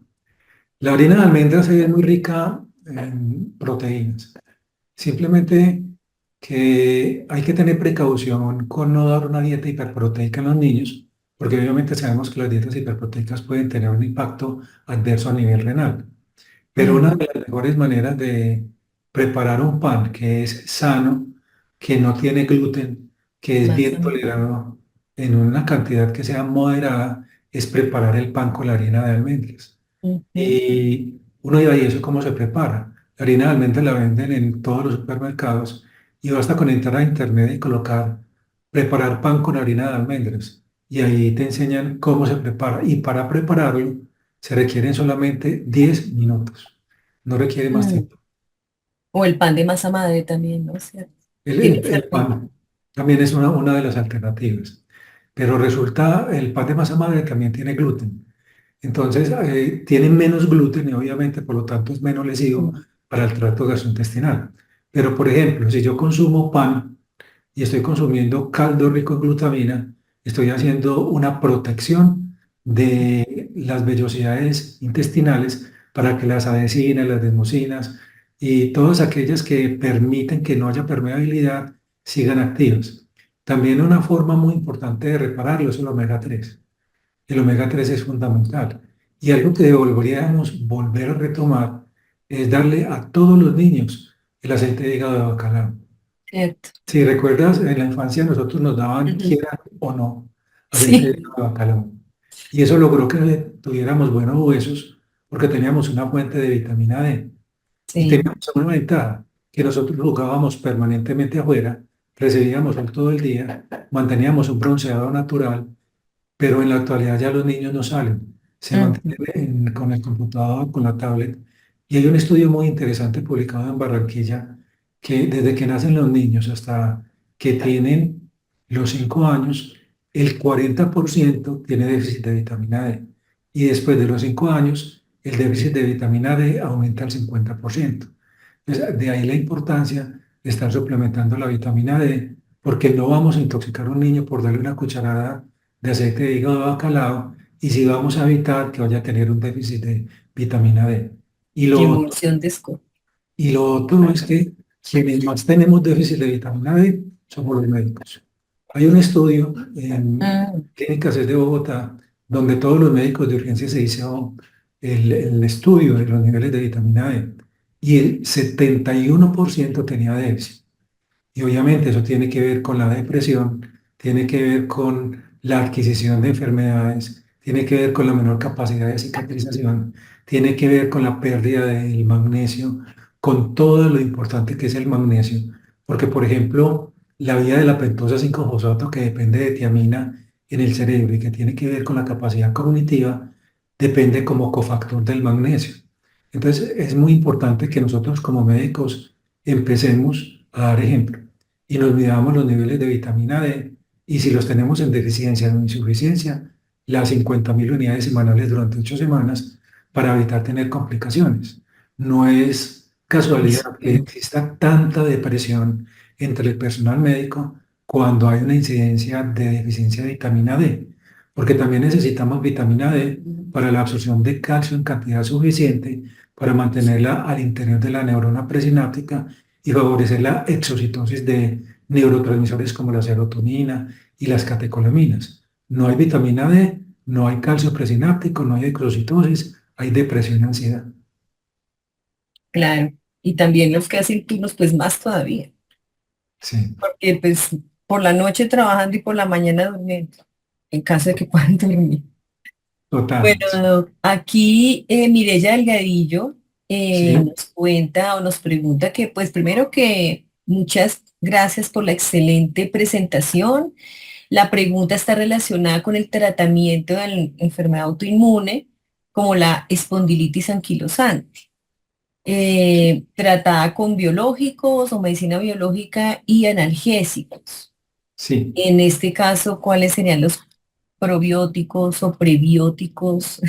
La harina de almendras es muy rica en proteínas. Simplemente que hay que tener precaución con no dar una dieta hiperproteica en los niños, porque obviamente sabemos que las dietas hiperproteicas pueden tener un impacto adverso a nivel renal. Pero una Mm, de las mejores maneras de preparar un pan que es sano, que no tiene gluten, que es más bien o menos. tolerado en una cantidad que sea moderada, es preparar el pan con la harina de almendras. Ujú. Y uno dirá, ¿y eso cómo se prepara? La harina de almendras la venden en todos los supermercados y basta con entrar a internet y colocar preparar pan con harina de almendras. Y ahí te enseñan cómo se prepara. Y para prepararlo se requieren solamente 10 minutos. No requiere más Mm. tiempo. O el pan de masa madre también, ¿no? O sea, El, tiene el- que el ser. pan también es una de las alternativas. Pero resulta, el pan de masa madre también tiene gluten. Entonces, tiene menos gluten y obviamente, por lo tanto, es menos lesivo Mm, para el tracto gastrointestinal. Pero, por ejemplo, si yo consumo pan y estoy consumiendo caldo rico en glutamina, estoy haciendo una protección de las vellosidades intestinales para que las adhesinas, las desmosinas y todas aquellas que permiten que no haya permeabilidad sigan activas. También una forma muy importante de repararlo es el omega 3. El omega 3 es fundamental. Y algo que deberíamos volver a retomar es darle a todos los niños el aceite de hígado de bacalao. cierto. Si recuerdas, en la infancia nosotros nos daban, Ujú. quiera o no, aceite de Sí. hígado de bacalao. Y eso logró que tuviéramos buenos huesos porque teníamos una fuente de vitamina D. Y Sí. teníamos una ventaja, que nosotros jugábamos permanentemente afuera, recibíamos sol todo el día, manteníamos un bronceado natural, pero en la actualidad ya los niños no salen, se Ujú. mantienen con el computador, con la tablet. Y hay un estudio muy interesante publicado en Barranquilla que desde que nacen los niños hasta que tienen los 5 años, el 40% tiene déficit de vitamina D. Y después de los 5 años, el déficit de vitamina D aumenta al 50%. Entonces, de ahí la importancia de estar suplementando la vitamina D, porque no vamos a intoxicar a un niño por darle una cucharada de aceite de hígado de bacalao y si vamos a evitar que vaya a tener un déficit de vitamina D. Y Y lo, emulsión de Scott. y lo otro es que quienes más tenemos déficit de vitamina D somos los médicos. Hay un estudio en Mm, Clínicas de Bogotá donde todos los médicos de urgencia se hizo el estudio de los niveles de vitamina D y el 71% tenía déficit. Y obviamente eso tiene que ver con la depresión, tiene que ver con la adquisición de enfermedades, tiene que ver con la menor capacidad de cicatrización, tiene que ver con la pérdida del magnesio, con todo lo importante que es el magnesio. Porque, por ejemplo, la vía de la pentosa 5-fosfato que depende de tiamina en el cerebro y que tiene que ver con la capacidad cognitiva, depende como cofactor del magnesio. Entonces, es muy importante que nosotros como médicos empecemos a dar ejemplo y nos midamos los niveles de vitamina D y si los tenemos en deficiencia o insuficiencia, las 50.000 unidades semanales durante 8 semanas para evitar tener complicaciones. No es eso. casualidad que exista tanta depresión entre el personal médico cuando hay una incidencia de deficiencia de vitamina D, porque también necesitamos vitamina D para la absorción de calcio en cantidad suficiente para mantenerla al interior de la neurona presináptica y favorecer la exocitosis de neurotransmisores como la serotonina y las catecolaminas. No hay vitamina D, no hay calcio presináptico, no hay exocitosis, hay depresión y ansiedad. Claro. Y también los que hacen turnos, pues más todavía. Sí, Porque pues por la noche trabajando y por la mañana durmiendo, en caso de que puedan dormir. total. Bueno, aquí Mireya Delgadillo Sí, nos cuenta o nos pregunta que, pues primero que muchas gracias por la excelente presentación. La pregunta está relacionada con el tratamiento de la enfermedad autoinmune, como la espondilitis anquilosante, tratada con biológicos o medicina biológica y analgésicos. sí, En este caso, ¿cuáles serían los probióticos o prebióticos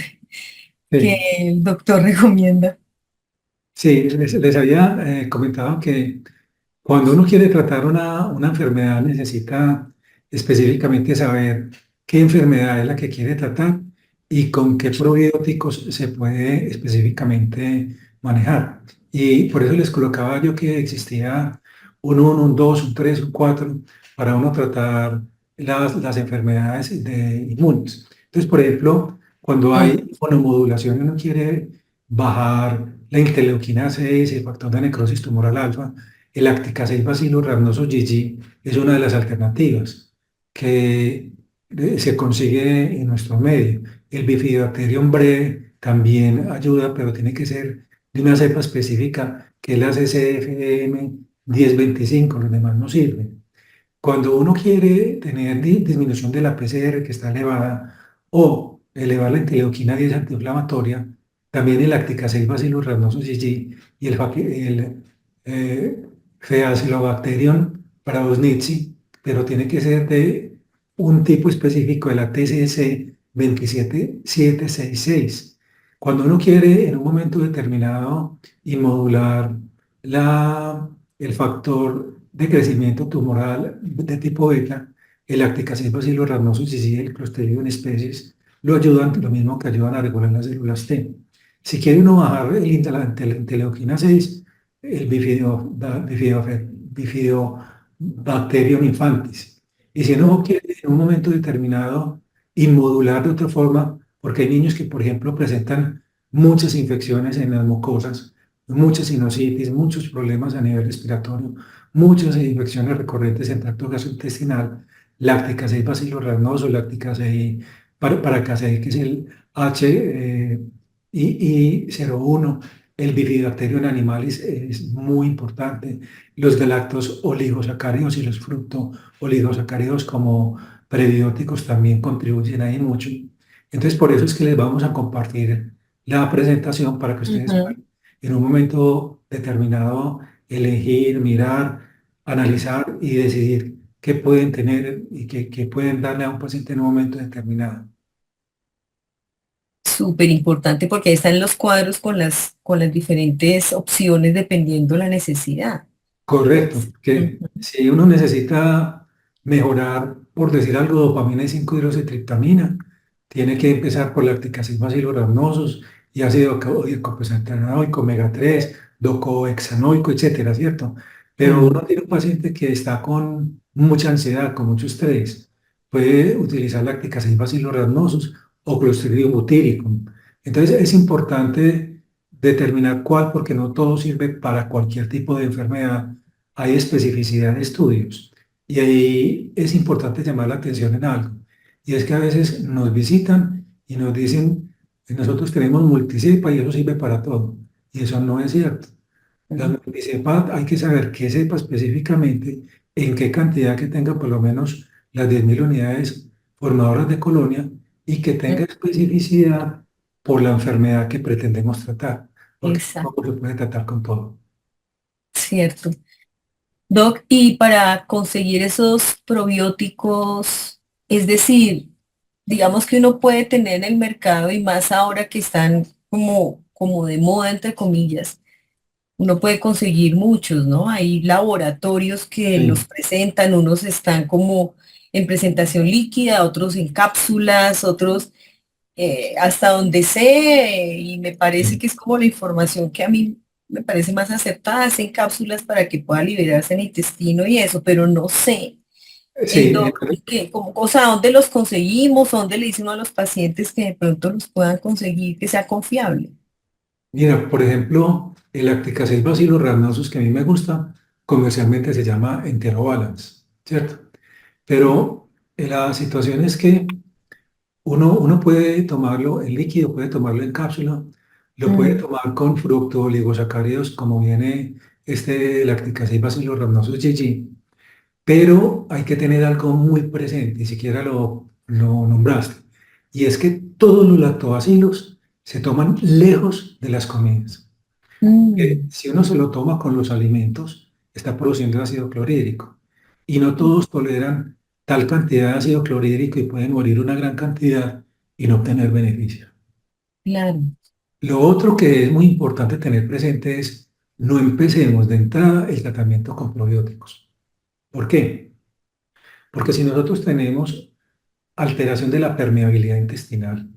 que sí. el doctor recomienda? Sí, les había comentado que cuando uno quiere tratar una enfermedad necesita específicamente saber qué enfermedad es la que quiere tratar y con qué probióticos se puede específicamente manejar. Y por eso les colocaba yo que existía un 1, un 2, un 3, un 4 para uno tratar las enfermedades inmunes. Entonces, por ejemplo, cuando Mm. hay fonomodulación y uno quiere bajar la interleuquina 6, el factor de necrosis tumoral alfa, el lacticase bacillus rhamnosus GG es una de las alternativas que se consigue en nuestro medio. El Bifidobacterium breve también ayuda, pero tiene que ser de una cepa específica que es la CCFM 1025, los demás no sirven. Cuando uno quiere tener disminución de la PCR que está elevada o elevar la interleuquina 10 antiinflamatoria, también el lacticase bacillus rhamnosus GG y el Faecilobacterium prausnitzii, pero tiene que ser de un tipo específico de la TCC 27766. Cuando uno quiere en un momento determinado inmodular el factor de crecimiento tumoral de tipo beta, el lacticase bacillus rhamnosus y el Clostridium species lo ayudan, lo mismo que ayudan a regular las células T. Si quiere uno bajar la interleuquina 6, el Bifidobacterium infantis. Y si uno quiere en un momento determinado inmodular de otra forma, porque hay niños que, por ejemplo, presentan muchas infecciones en las mucosas, mucha sinusitis, muchos problemas a nivel respiratorio, muchas infecciones recurrentes en tracto gastrointestinal, láctica-6 bacillus rhamnosus, láctica-6 paracasei, que es el HII01, el Bifidobacterium animalis es muy importante, los galactos oligosacáridos y los fructo-oligosacáridos como prebióticos también contribuyen ahí mucho. Entonces, por eso es que les vamos a compartir la presentación para que ustedes Ujú. puedan en un momento determinado elegir, mirar, analizar y decidir qué pueden tener y qué pueden darle a un paciente en un momento determinado. Súper importante porque ahí están los cuadros con las diferentes opciones dependiendo la necesidad. Correcto, que Ujú. si uno necesita mejorar, por decir algo, dopamina y 5-hidroxitriptamina, tiene que empezar por lactic-acid bacillorhamnosus y ácido docosahexaenoico, omega 3, docohexanoico, etcétera, ¿cierto? Pero Mm. uno tiene un paciente que está con mucha ansiedad, con mucho estrés, puede utilizar lactic-acid bacillorhamnosus o Clostridium butyricum. Entonces es importante determinar cuál, porque no todo sirve para cualquier tipo de enfermedad, hay especificidad de estudios y ahí es importante llamar la atención en algo. Y es que a veces nos visitan y nos dicen, nosotros tenemos multicepa y eso sirve para todo. Y eso no es cierto. La Mm. multicepa hay que saber qué cepa específicamente, en qué cantidad que tenga por lo menos las 10.000 unidades formadoras de colonia y que tenga especificidad por la enfermedad que pretendemos tratar, porque no Exacto, se puede tratar con todo. cierto. Doc, y para conseguir esos probióticos, es decir, digamos que uno puede tener en el mercado y más ahora que están como de moda, entre comillas, uno puede conseguir muchos, ¿no? Hay laboratorios que los Sí, presentan, unos están como en presentación líquida, otros en cápsulas, otros hasta donde sé, y me parece sí. que es como la información que a mí me parece más acertada, es en cápsulas para que pueda liberarse en el intestino y eso, pero no sé. Sí, Doc, ¿qué, como, o sea, dónde los conseguimos? ¿Dónde le dice uno a los pacientes que de pronto los puedan conseguir, que sea confiable? mira, por ejemplo, el lacticacel bacillus rhamnosus que a mí me gusta, comercialmente se llama Enterobalance, ¿cierto? Pero la situación es que uno puede tomarlo en líquido, puede tomarlo en cápsula, lo puede Mm. tomar con fructooligosacáridos, como viene este lacticacel bacillus rhamnosus GG, pero hay que tener algo muy presente, y siquiera lo nombraste, y es que todos los lactobacilos se toman lejos de las comidas. Mm. Si uno se lo toma con los alimentos, está produciendo ácido clorhídrico. Y no todos toleran tal cantidad de ácido clorhídrico y pueden morir una gran cantidad y no obtener beneficio. Claro. Lo otro que es muy importante tener presente es no empecemos de entrada el tratamiento con probióticos. ¿Por qué? Porque si nosotros tenemos alteración de la permeabilidad intestinal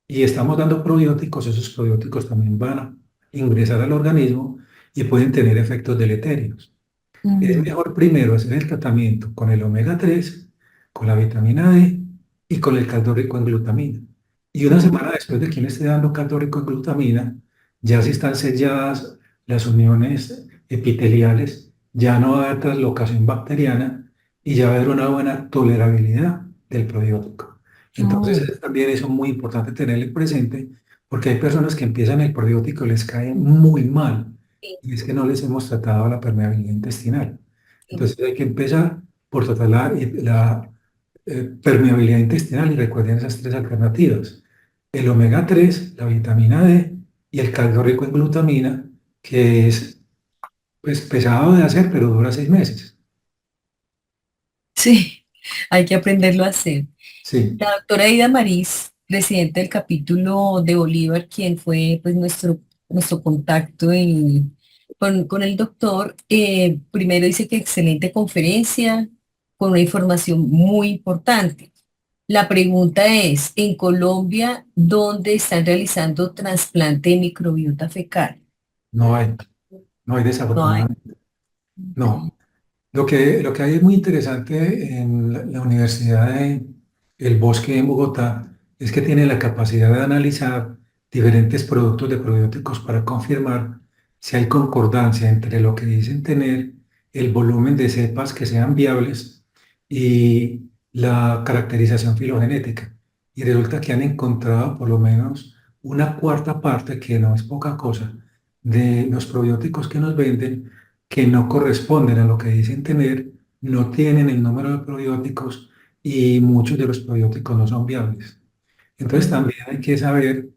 y estamos dando probióticos, esos probióticos también van a ingresar al organismo y pueden tener efectos deleterios. Es Mm. mejor primero hacer el tratamiento con el omega 3, con la vitamina D y con el caldo rico en glutamina. Y una Mm. semana después de quien esté dando caldo rico en glutamina, ya si están selladas las uniones epiteliales, ya no va a haber translocación bacteriana y ya va a haber una buena tolerabilidad del probiótico. Entonces, Oh, también eso es muy importante tenerlo presente porque hay personas que empiezan el probiótico y les cae muy mal sí, y es que no les hemos tratado la permeabilidad intestinal. sí. Entonces hay que empezar por tratar la permeabilidad intestinal y recuerden esas tres alternativas. El omega 3, la vitamina D y el caldo rico en glutamina, que es pues, pesado de hacer, pero dura 6 meses. Sí, hay que aprenderlo a hacer. Sí, La doctora Ida Mariz, presidente del capítulo de Bolívar, quien fue pues nuestro contacto con el doctor, primero dice que excelente conferencia, con una información muy importante. La pregunta es, en Colombia, ¿dónde están realizando trasplante de microbiota fecal? no hay, no hay No hay. desafortunadamente. No. Lo que hay es muy interesante en la Universidad de El Bosque en Bogotá es que tiene la capacidad de analizar diferentes productos de probióticos para confirmar si hay concordancia entre lo que dicen tener, el volumen de cepas que sean viables y la caracterización filogenética. Y resulta que han encontrado por lo menos una cuarta parte, que no es poca cosa, de los probióticos que nos venden que no corresponden a lo que dicen tener, no tienen el número de probióticos y muchos de los probióticos no son viables. Entonces Mm. también hay que saber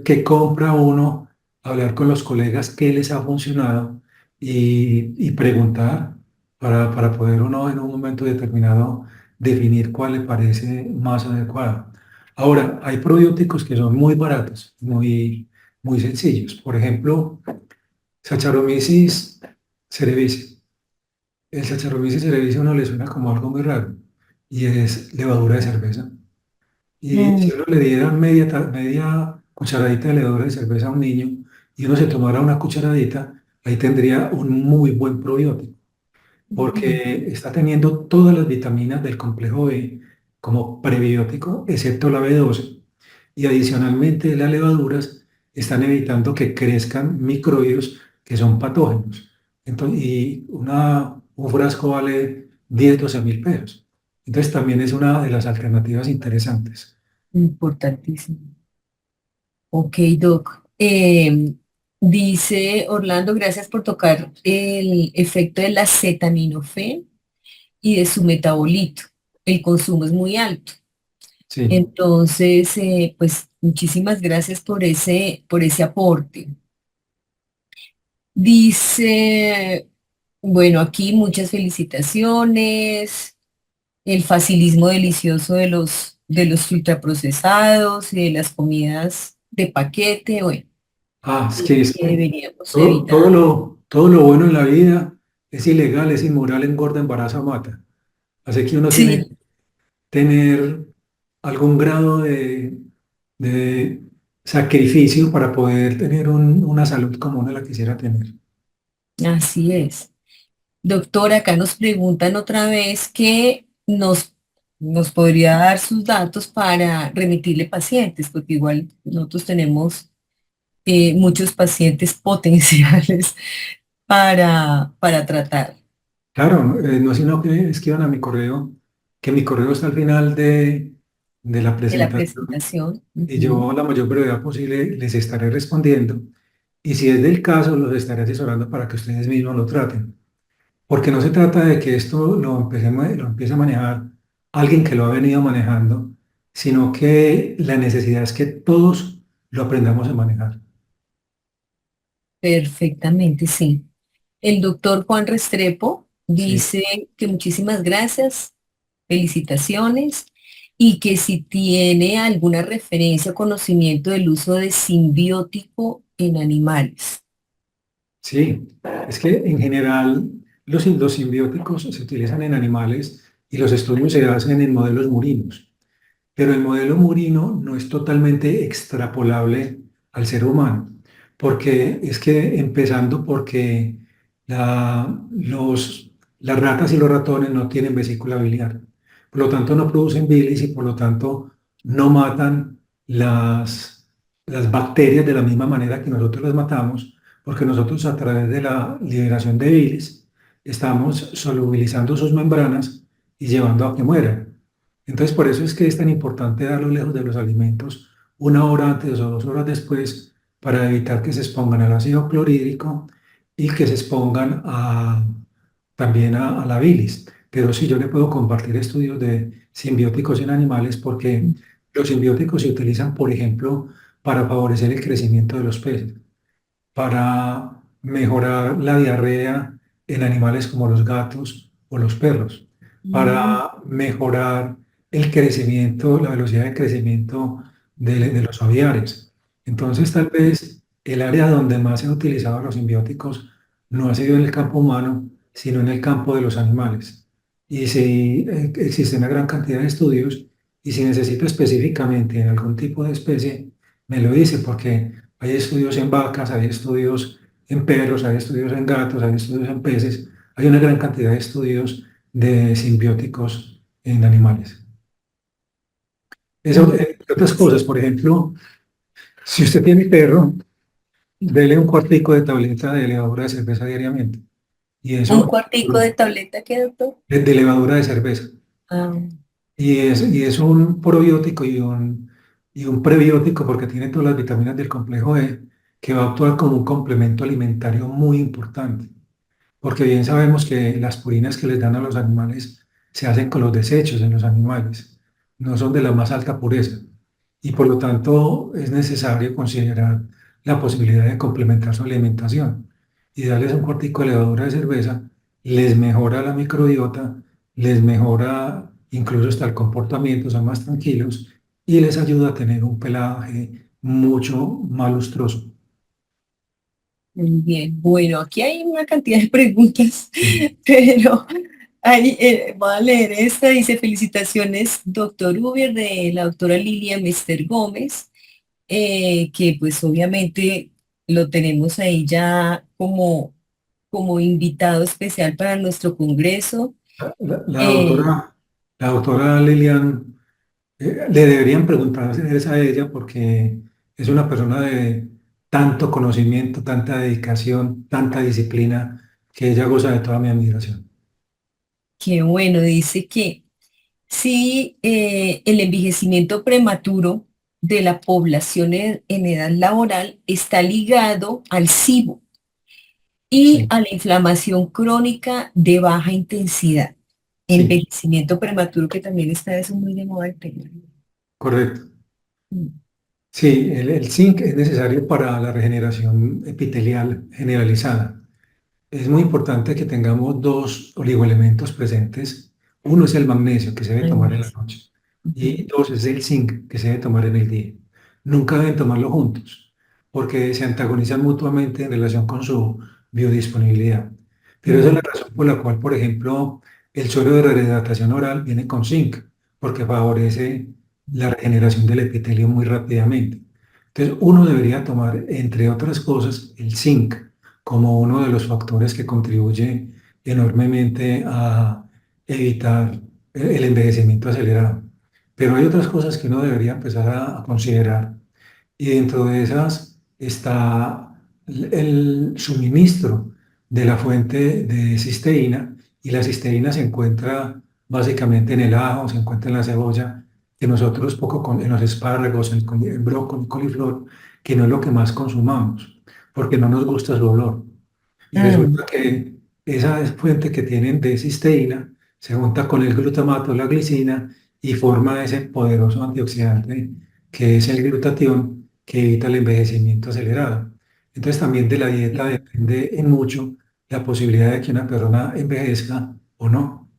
qué compra uno, hablar con los colegas qué les ha funcionado y preguntar para poder uno en un momento determinado definir cuál le parece más adecuado. Ahora, hay probióticos que son muy baratos, muy sencillos. Por ejemplo, Saccharomyces cerevisiae. El Saccharomyces cerevisiae a uno le suena como algo muy raro y es levadura de cerveza. Y si Mm. uno le diera media cucharadita de levadura de cerveza a un niño y uno se tomara una cucharadita, ahí tendría un muy buen probiótico Mm. porque está teniendo todas las vitaminas del complejo B como prebiótico, excepto la B12. Y adicionalmente las levaduras están evitando que crezcan microbios que son patógenos. Entonces, y un frasco vale 10 12 mil pesos. Entonces también es una de las alternativas interesantes. Importantísimo. Ok, Doc. Dice Orlando, gracias por tocar el efecto del acetaminofén y de su metabolito. El consumo es muy alto. Sí, Entonces, pues muchísimas gracias por ese aporte. Dice, bueno, aquí muchas felicitaciones, el facilismo delicioso de los ultraprocesados y de las comidas de paquete, bueno, es que que deberíamos todo, evitar. todo lo bueno en la vida es ilegal, es inmoral, engorda, embaraza, mata. Así que uno tiene Sí, que tener algún grado de sacrificio para poder tener una salud como uno la quisiera tener. así es. Doctor, acá nos preguntan otra vez que nos podría dar sus datos para remitirle pacientes, porque igual nosotros tenemos muchos pacientes potenciales para tratar Claro, no sino que escriban a mi correo, que mi correo está al final de la de la presentación presentación. y yo Ujú. a la mayor brevedad posible les estaré respondiendo y si es del caso los estaré asesorando para que ustedes mismos lo traten. Porque no se trata de que esto lo empiece a manejar alguien que lo ha venido manejando, sino que la necesidad es que todos lo aprendamos a manejar. Perfectamente, sí. El doctor Juan Restrepo Sí, dice que muchísimas gracias, felicitaciones, y que si tiene alguna referencia o conocimiento del uso de simbiótico en animales. sí. Es que en general los simbióticos se utilizan en animales y los estudios se hacen en modelos murinos, pero el modelo murino no es totalmente extrapolable al ser humano. porque es que empezando porque las ratas y los ratones no tienen vesícula biliar, por lo tanto no producen bilis y por lo tanto no matan las bacterias de la misma manera que nosotros las matamos, porque nosotros a través de la liberación de bilis estamos solubilizando sus membranas y llevando a que mueran. Entonces por eso es que es tan importante darlos lejos de los alimentos una hora antes o 2 horas después para evitar que se expongan al ácido clorhídrico y que se expongan también a la bilis. Pero sí, yo le puedo compartir estudios de simbióticos en animales porque los simbióticos se utilizan, por ejemplo, para favorecer el crecimiento de los peces, para mejorar la diarrea en animales como los gatos o los perros, Mm, para mejorar el crecimiento, la velocidad de crecimiento de los aviares. Entonces, tal vez el área donde más se han utilizado los simbióticos no ha sido en el campo humano, sino en el campo de los animales. Y si existe una gran cantidad de estudios, y si necesito específicamente en algún tipo de especie, me lo dice, porque hay estudios en vacas, hay estudios en perros, hay estudios en gatos, hay estudios en peces, hay una gran cantidad de estudios de simbióticos en animales. Eso, mm. otras cosas, por ejemplo, si usted tiene perro, dele un cuartico de tableta de levadura de cerveza diariamente. Y Un eso, cuartico de tableta, ¿qué, doctor? de levadura de cerveza. Ah, Y es un probiótico y un prebiótico porque tiene todas las vitaminas del complejo E que va a actuar como un complemento alimentario muy importante. Porque bien sabemos que las purinas que les dan a los animales se hacen con los desechos de los animales, no son de la más alta pureza. Y por lo tanto es necesario considerar la posibilidad de complementar su alimentación. Y darles un cuartico de levadura de cerveza les mejora la microbiota, les mejora incluso hasta el comportamiento, son más tranquilos y les ayuda a tener un pelaje mucho más lustroso. muy bien. Bueno, aquí hay una cantidad de preguntas, Sí, pero voy a leer esta. Dice, felicitaciones, doctor Uber, de la doctora Lilia Mester Gómez, que pues obviamente lo tenemos ahí ya como invitado especial para nuestro congreso. La, la Eh, doctora, la doctora Lilian, le deberían preguntar a ella porque es una persona de tanto conocimiento, tanta dedicación, tanta disciplina, que ella goza de toda mi admiración. Qué bueno, dice que sí, el envejecimiento prematuro de la población en edad laboral está ligado al SIBO y Sí, a la inflamación crónica de baja intensidad. sí, Envejecimiento prematuro, que también está eso muy de moda el tema. correcto. Mm. Sí, el zinc es necesario para la regeneración epitelial generalizada. Es muy importante que tengamos dos oligoelementos presentes. Uno es el magnesio, que se debe Ay, tomar en la Mauricio. noche, y Ujú. dos es el zinc, que se debe tomar en el día. Nunca deben tomarlo juntos, porque se antagonizan mutuamente en relación con su biodisponibilidad. Pero esa es Mm. la razón por la cual, por ejemplo, el suero de rehidratación oral viene con zinc, porque favorece la regeneración del epitelio muy rápidamente. Entonces, uno debería tomar, entre otras cosas, el zinc como uno de los factores que contribuye enormemente a evitar el envejecimiento acelerado. Pero hay otras cosas que uno debería empezar a considerar y dentro de esas está el suministro de la fuente de cisteína y la cisteína se encuentra básicamente en el ajo, se encuentra en la cebolla, que nosotros en los espárragos, en el brócoli, coliflor, que no es lo que más consumamos, porque no nos gusta su olor. Y Mm. resulta que esa fuente que tienen de cisteína se junta con el glutamato, la glicina, y forma ese poderoso antioxidante que es el glutatión, que evita el envejecimiento acelerado. Entonces también de la dieta depende en mucho la posibilidad de que una persona envejezca o no.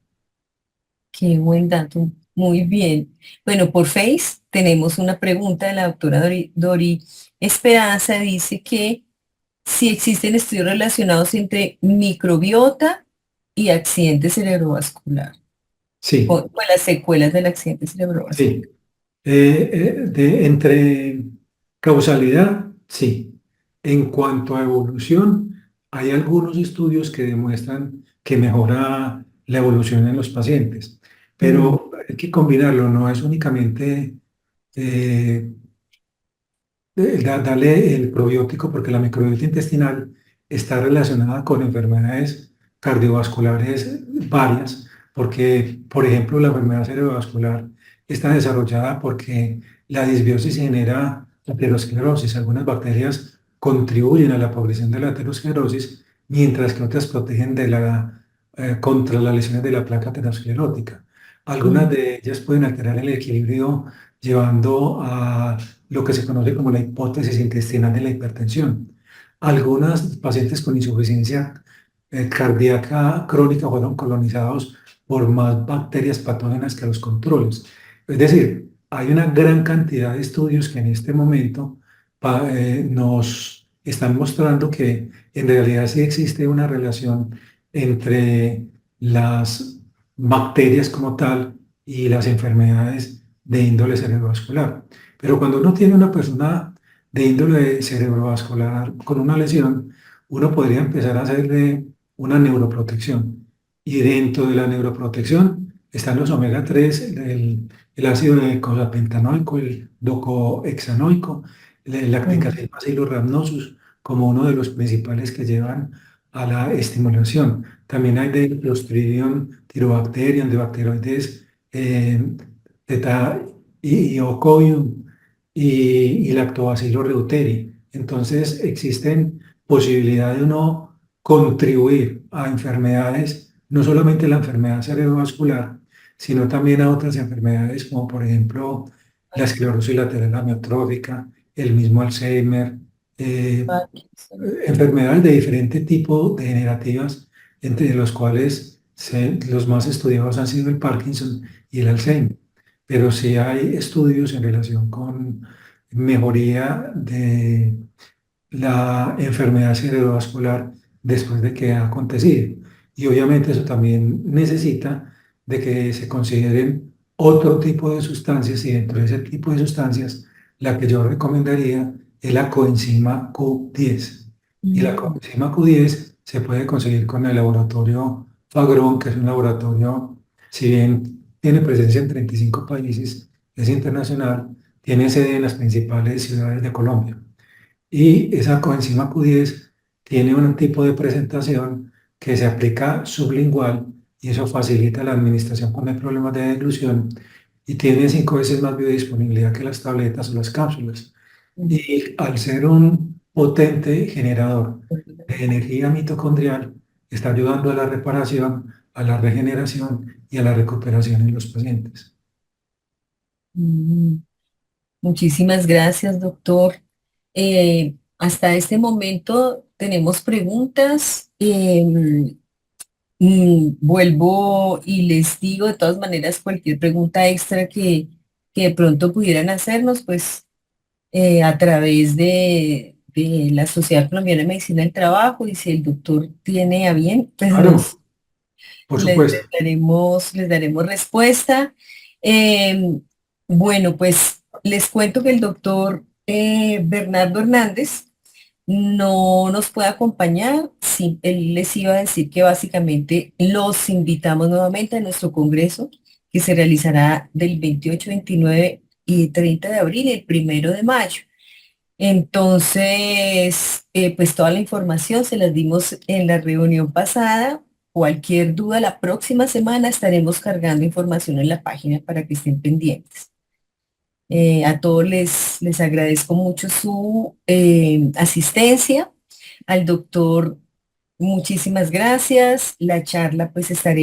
Qué buen dato. Muy bien. Bueno, por Face tenemos una pregunta de la doctora Dori Esperanza. Dice que si existen estudios relacionados entre microbiota y accidente cerebrovascular, Sí, o las secuelas del accidente cerebrovascular. sí. Entre causalidad, sí. En cuanto a evolución, hay algunos estudios que demuestran que mejora la evolución en los pacientes, Mm, pero hay que combinarlo, no es únicamente eh, darle el probiótico, porque la microbiota intestinal está relacionada con enfermedades cardiovasculares varias, porque, por ejemplo, la enfermedad cerebrovascular está desarrollada porque la disbiosis genera aterosclerosis. Algunas bacterias contribuyen a la progresión de la aterosclerosis, mientras que otras protegen contra las lesiones de la placa aterosclerótica. Algunas mm, de ellas pueden alterar el equilibrio llevando a lo que se conoce como la hipótesis intestinal de la hipertensión. Algunos pacientes con insuficiencia cardíaca crónica fueron colonizados por más bacterias patógenas que los controles. Es decir, hay una gran cantidad de estudios que en este momento nos están mostrando que en realidad sí existe una relación entre las bacterias como tal y las enfermedades de índole cerebrovascular. Pero cuando uno tiene una persona de índole cerebrovascular con una lesión, uno podría empezar a hacerle una neuroprotección. Y dentro de la neuroprotección están los omega 3, el ácido eicosapentanoico, el docohexanoico, el mm, lacticacil bacillus rhamnosus, como uno de los principales que llevan a la estimulación. También hay de Clostridium tyrobacterium, de bacteroides teta y Ocoium y Lactobacillus reuteri. Entonces existen posibilidades de uno contribuir a enfermedades, no solamente la enfermedad cerebrovascular, sino también a otras enfermedades como por ejemplo la esclerosis lateral amiotrófica, el mismo Alzheimer, eh, Parkinson. enfermedades de diferente tipo degenerativas, entre los cuales los más estudiados han sido el Parkinson y el Alzheimer. Pero sí hay estudios en relación con mejoría de la enfermedad cerebrovascular después de que ha acontecido. Y obviamente eso también necesita de que se consideren otro tipo de sustancias y dentro de ese tipo de sustancias la que yo recomendaría es la coenzima Q10. Y la Mm, coenzima Q10 se puede conseguir con el laboratorio Fagron, que es un laboratorio, si bien tiene presencia en 35 países, es internacional, tiene sede en las principales ciudades de Colombia. Y esa coenzima Q10 tiene un tipo de presentación que se aplica sublingual y eso facilita la administración cuando hay problemas de deglución y tiene 5 veces más biodisponibilidad que las tabletas o las cápsulas. mm. Y al ser un potente generador de energía mitocondrial, está ayudando a la reparación, a la regeneración y a la recuperación en los pacientes. Mm. Muchísimas gracias, doctor. Hasta este momento tenemos preguntas. Vuelvo y les digo de todas maneras cualquier pregunta extra que de pronto pudieran hacernos, pues a través de la Sociedad Colombiana de Medicina del Trabajo y si el doctor tiene a bien, pues Claro, por supuesto. les daremos respuesta. Eh, bueno, pues les cuento que el doctor Bernardo Hernández no nos puede acompañar. Sí, él les iba a decir que básicamente los invitamos nuevamente a nuestro congreso que se realizará del 28, 29 y 30 de abril y el 1 de mayo. Entonces, pues toda la información se las dimos en la reunión pasada. Cualquier duda, la próxima semana estaremos cargando información en la página para que estén pendientes. A todos les agradezco mucho su asistencia. Al doctor, muchísimas gracias. La charla, pues estará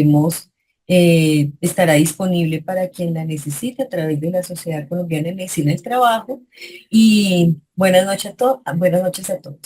disponible para quien la necesite a través de la Sociedad Colombiana de Medicina del Trabajo. Y buenas noches a todos.